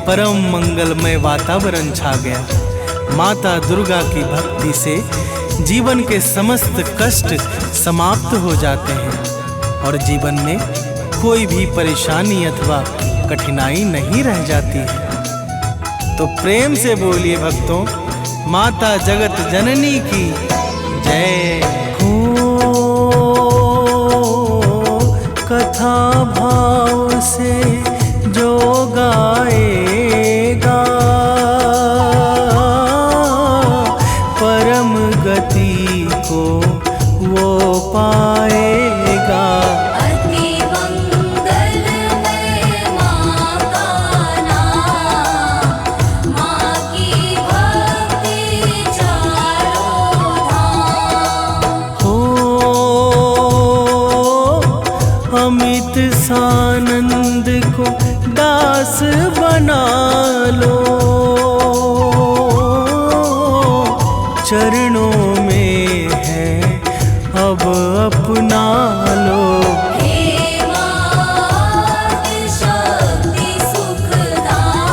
परम मंगलमय वातावरण छा गया। माता दुर्गा की भक्ति से जीवन के समस्त कष्ट समाप्त हो जाते हैं और जीवन में कोई भी परेशानी अथवा कठिनाई नहीं रह जाती है। तो प्रेम से बोलिए भक्तों, माता जगत जननी की जय हो। कथा भाव से जो गाएगा परम गति को वो पाएगा। अति मंगलमय माँ का नाम, माँ की भक्ति चारों धाम। हो अमित सानंद को दास बना लो, चरणों में है अब अपना लो। हे माँ शक्ति सुखदाम,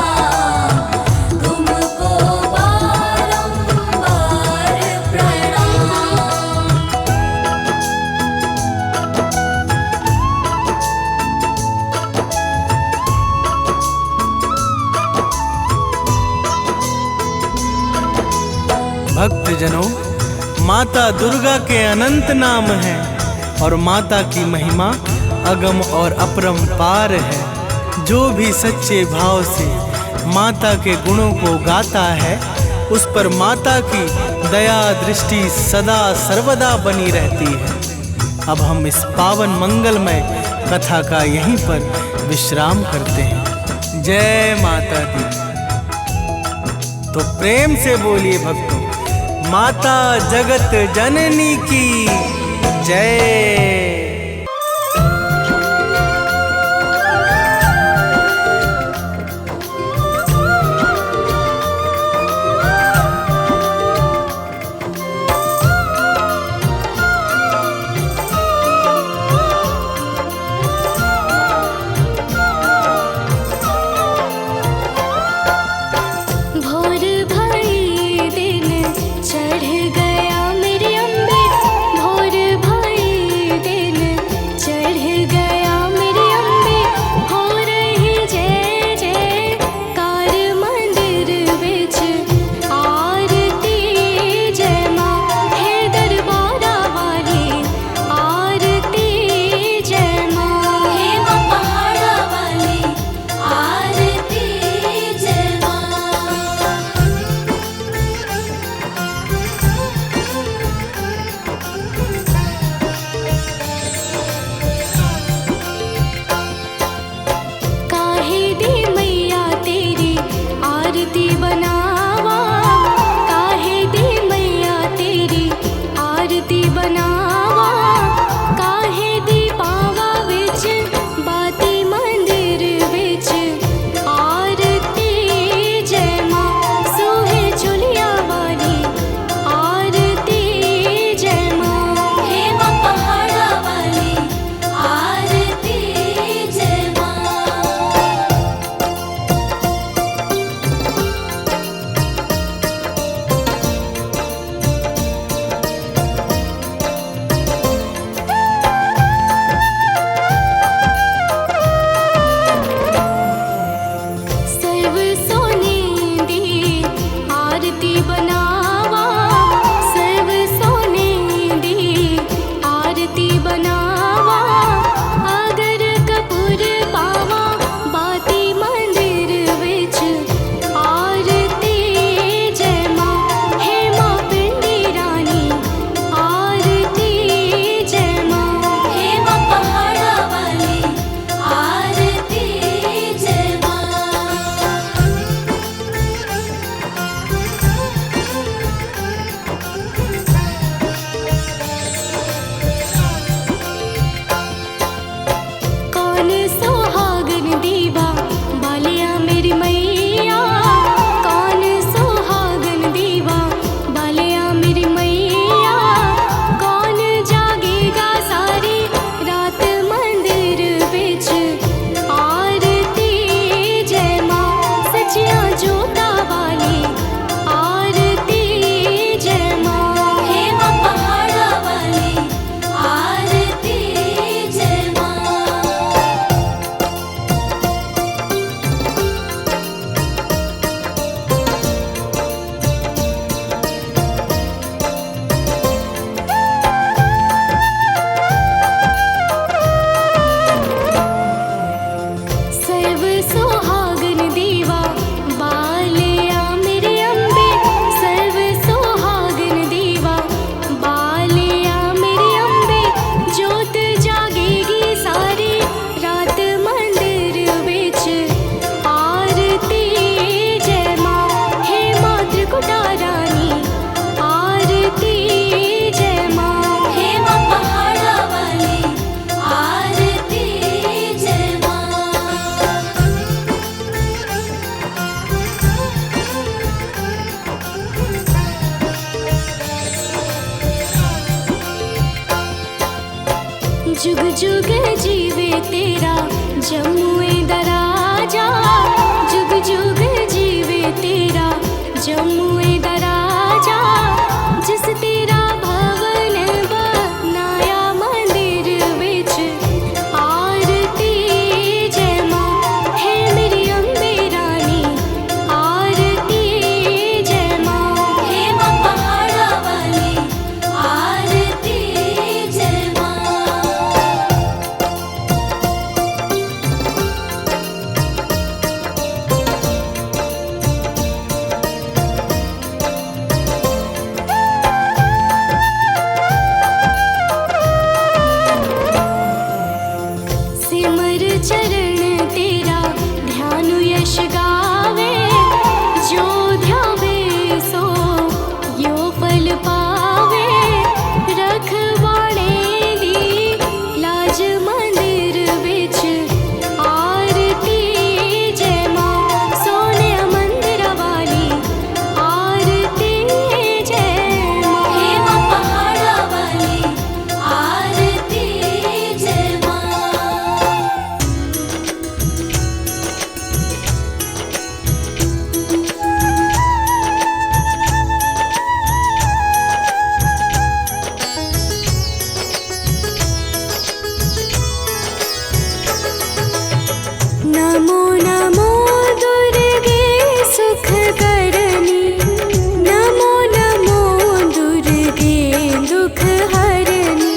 तुमको बारंबार प्रणाम। भक्तजनों, माता दुर्गा के अनंत नाम हैं और माता की महिमा अगम और अपरंपार है। जो भी सच्चे भाव से माता के गुणों को गाता है, उस पर माता की दया दृष्टि सदा सर्वदा बनी रहती है। अब हम इस पावन मंगलमय कथा का यहीं पर विश्राम करते हैं। जय माता दी। तो प्रेम से बोलिए भक्तों, माता जगत जननी की जय। भोर भई दिन चढ़ गया मेरे अम्बे, भोर भई जुग जुग जीवे तेरा जमुए दराजा, जुग जुग जीवे तेरा जमुए दराजा। जिस तेरा भवन बनाया मंदिर विच आरती जय मां, है मेरी अम्बे रानी आरती जय मां। हे मां पहाड़ा वाली आरती जय मां। सिमर चरण तेरा ध्यान यश गावे, जो ध्यावे सो यो फल पावे। रखवाड़े दी लाज मंदिर विच आरती जय मां, सोने मंदिर वाली आरती जय मां। हे मां पहाड़ा वाली आरती जय मां। नमो नमो दुर्गे सुख करनी, नमो नमो दुर्गे दुख हरनी।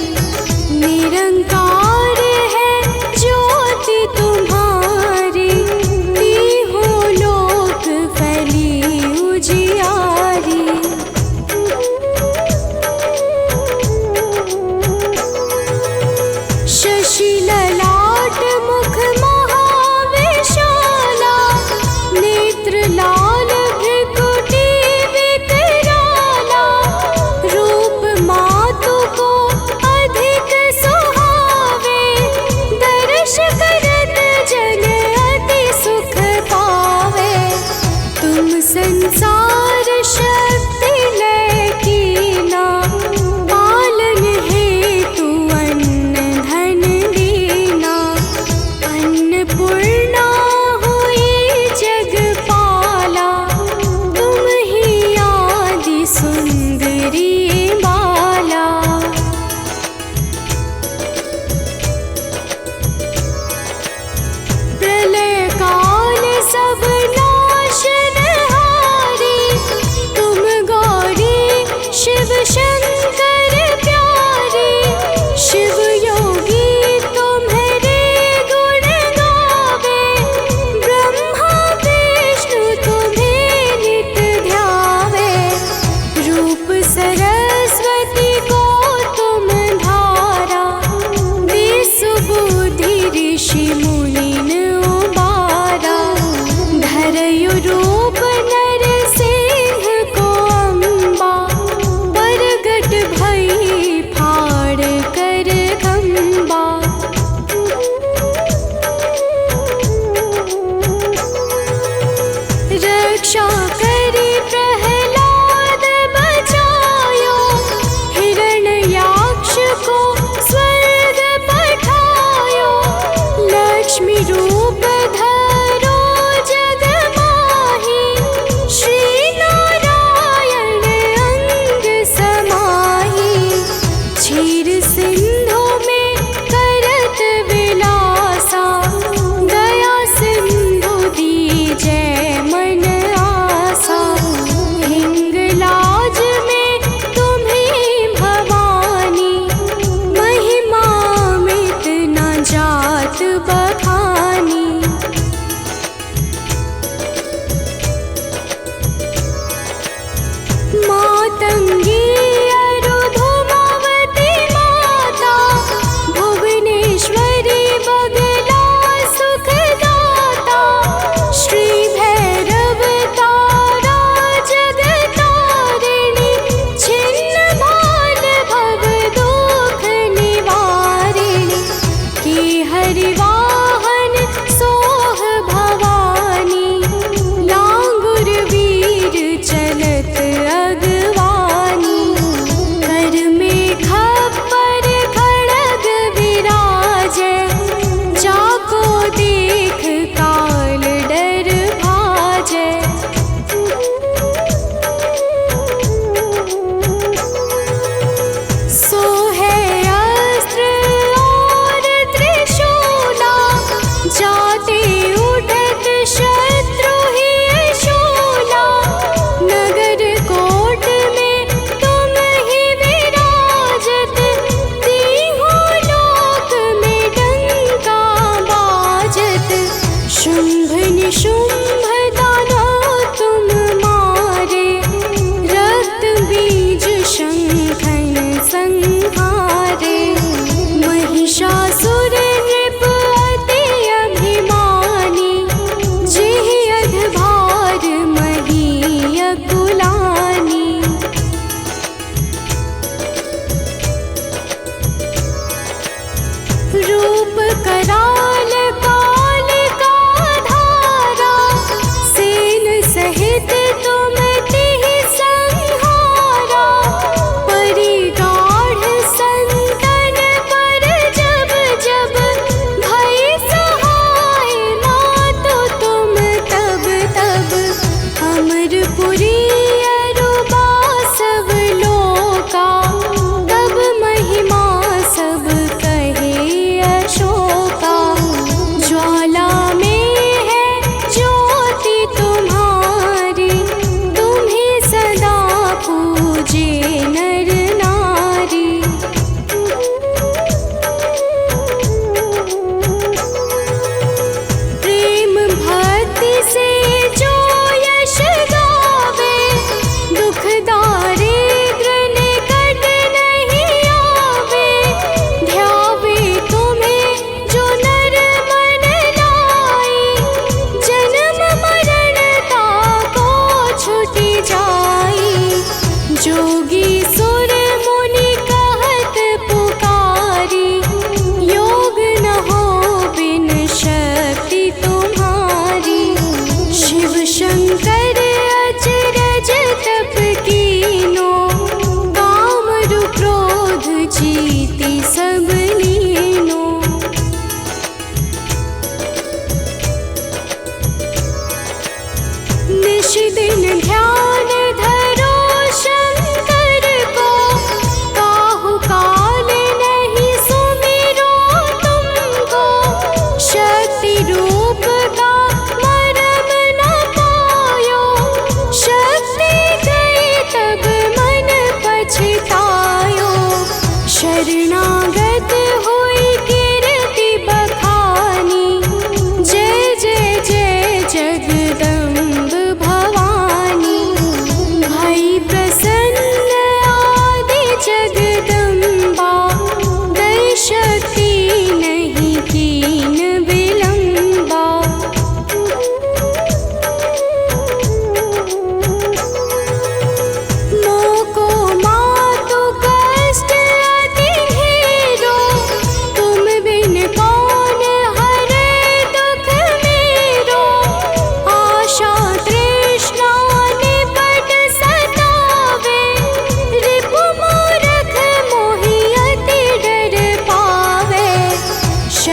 निरंकार है ज्योति तुम्हारी, तीहों लोक फैली उजियारी। शशि ललाट मुख महाविशाला, नेत्र लाल भृकुटी विकराला। रूप मातु को अधिक सुहावे, दर्श करत जन अति सुख पावे। तुम संसार शक्ति लय कीना, पालन हेतु अन्न धन दीना।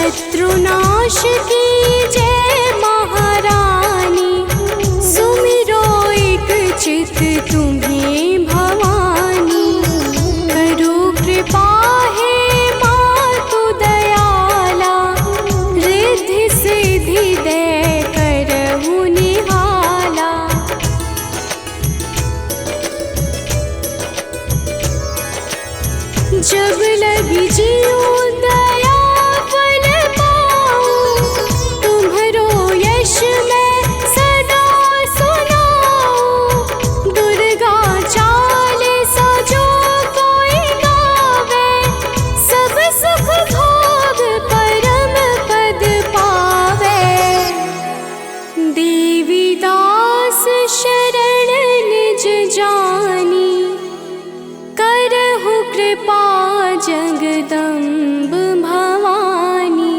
शत्रुनाश की जय महारानी, सुमिरो एक चित तुम्हें भवानी। करो कृपा हे मातु दयाला, रिद्धि सिद्धि दे करहु निहाला। जब लगी जीऊं दया फल पाऊं, तुम्हरो यश मैं सदा सुनाऊं। दुर्गा चालीसा जो कोई गावे, सब सुख भोग परम पद पावे। देवी दास शरण निज जानी, करहु कृपा जगदम्ब भवानी।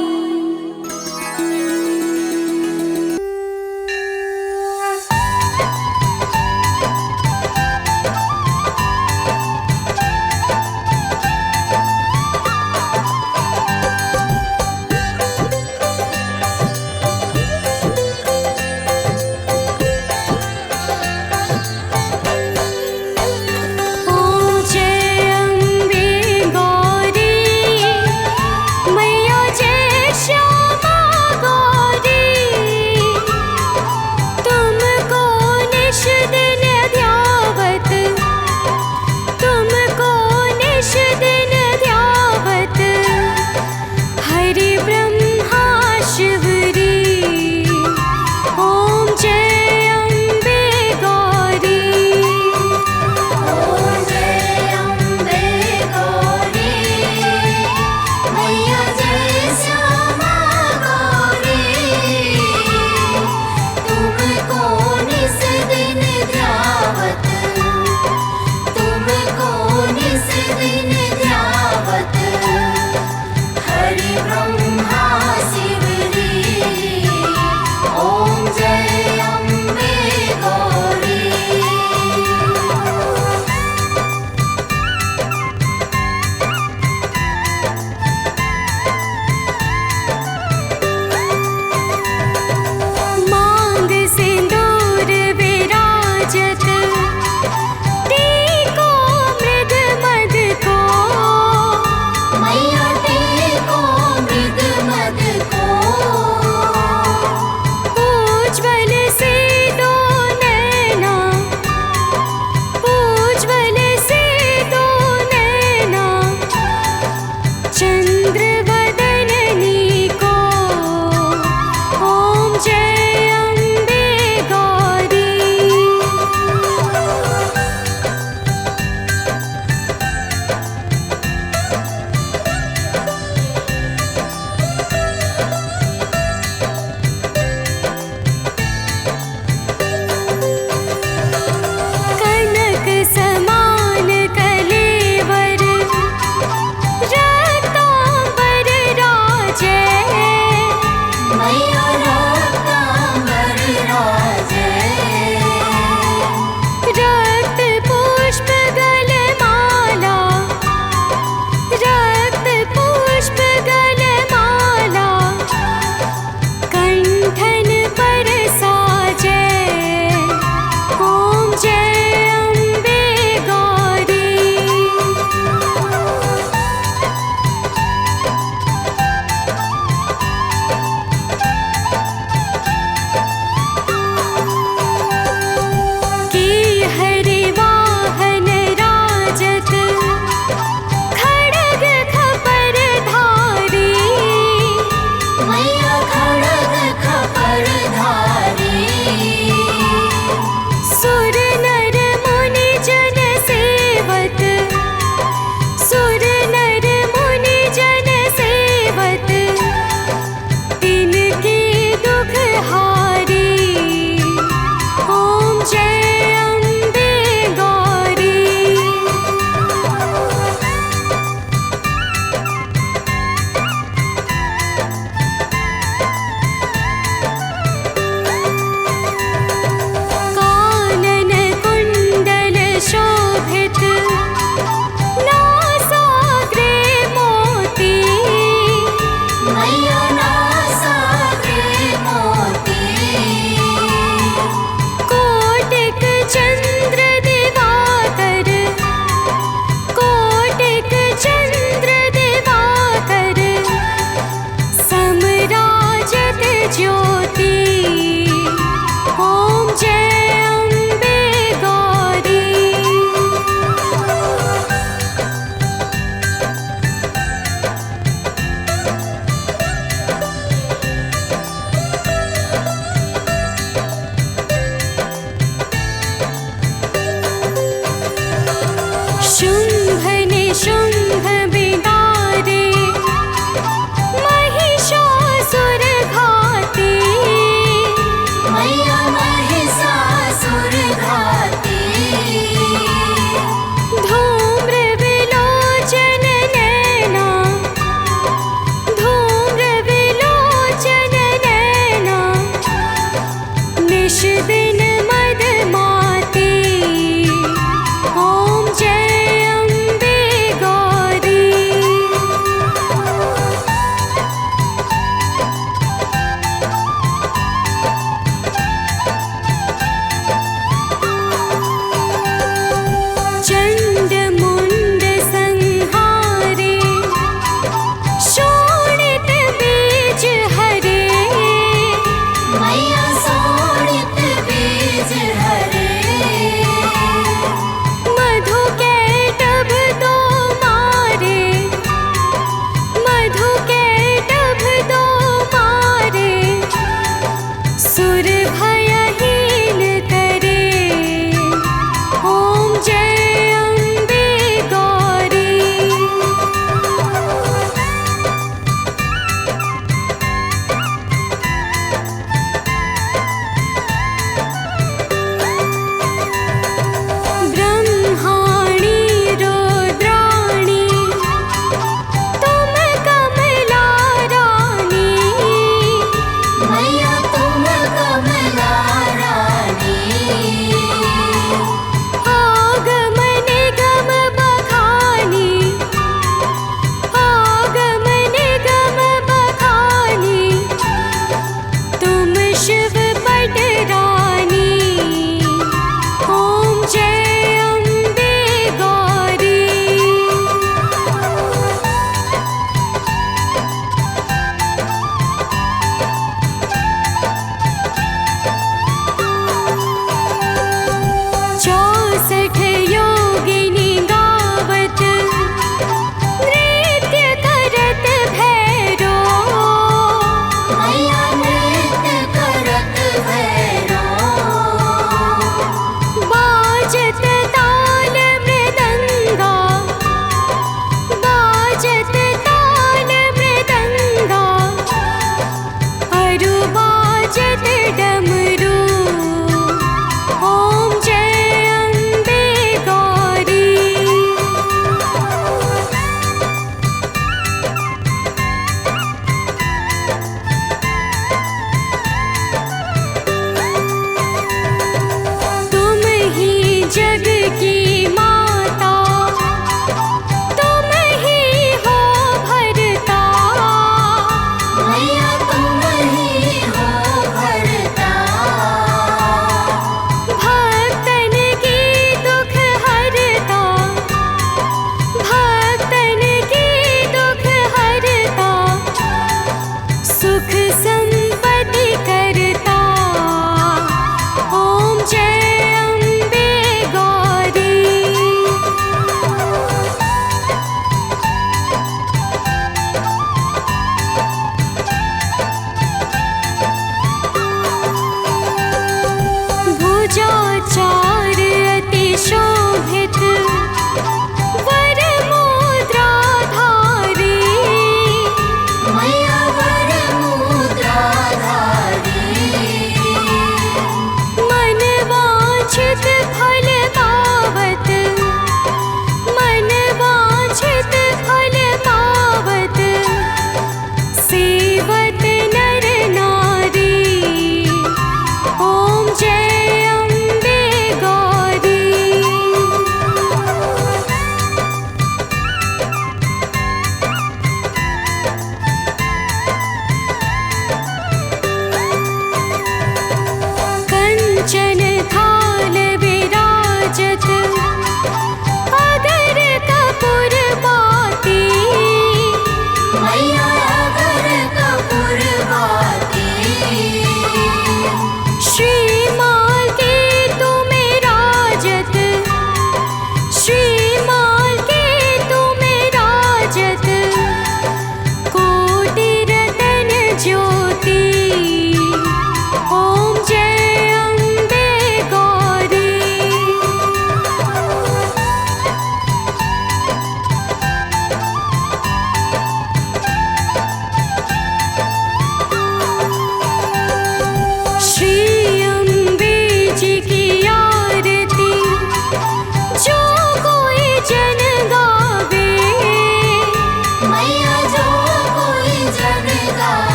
दे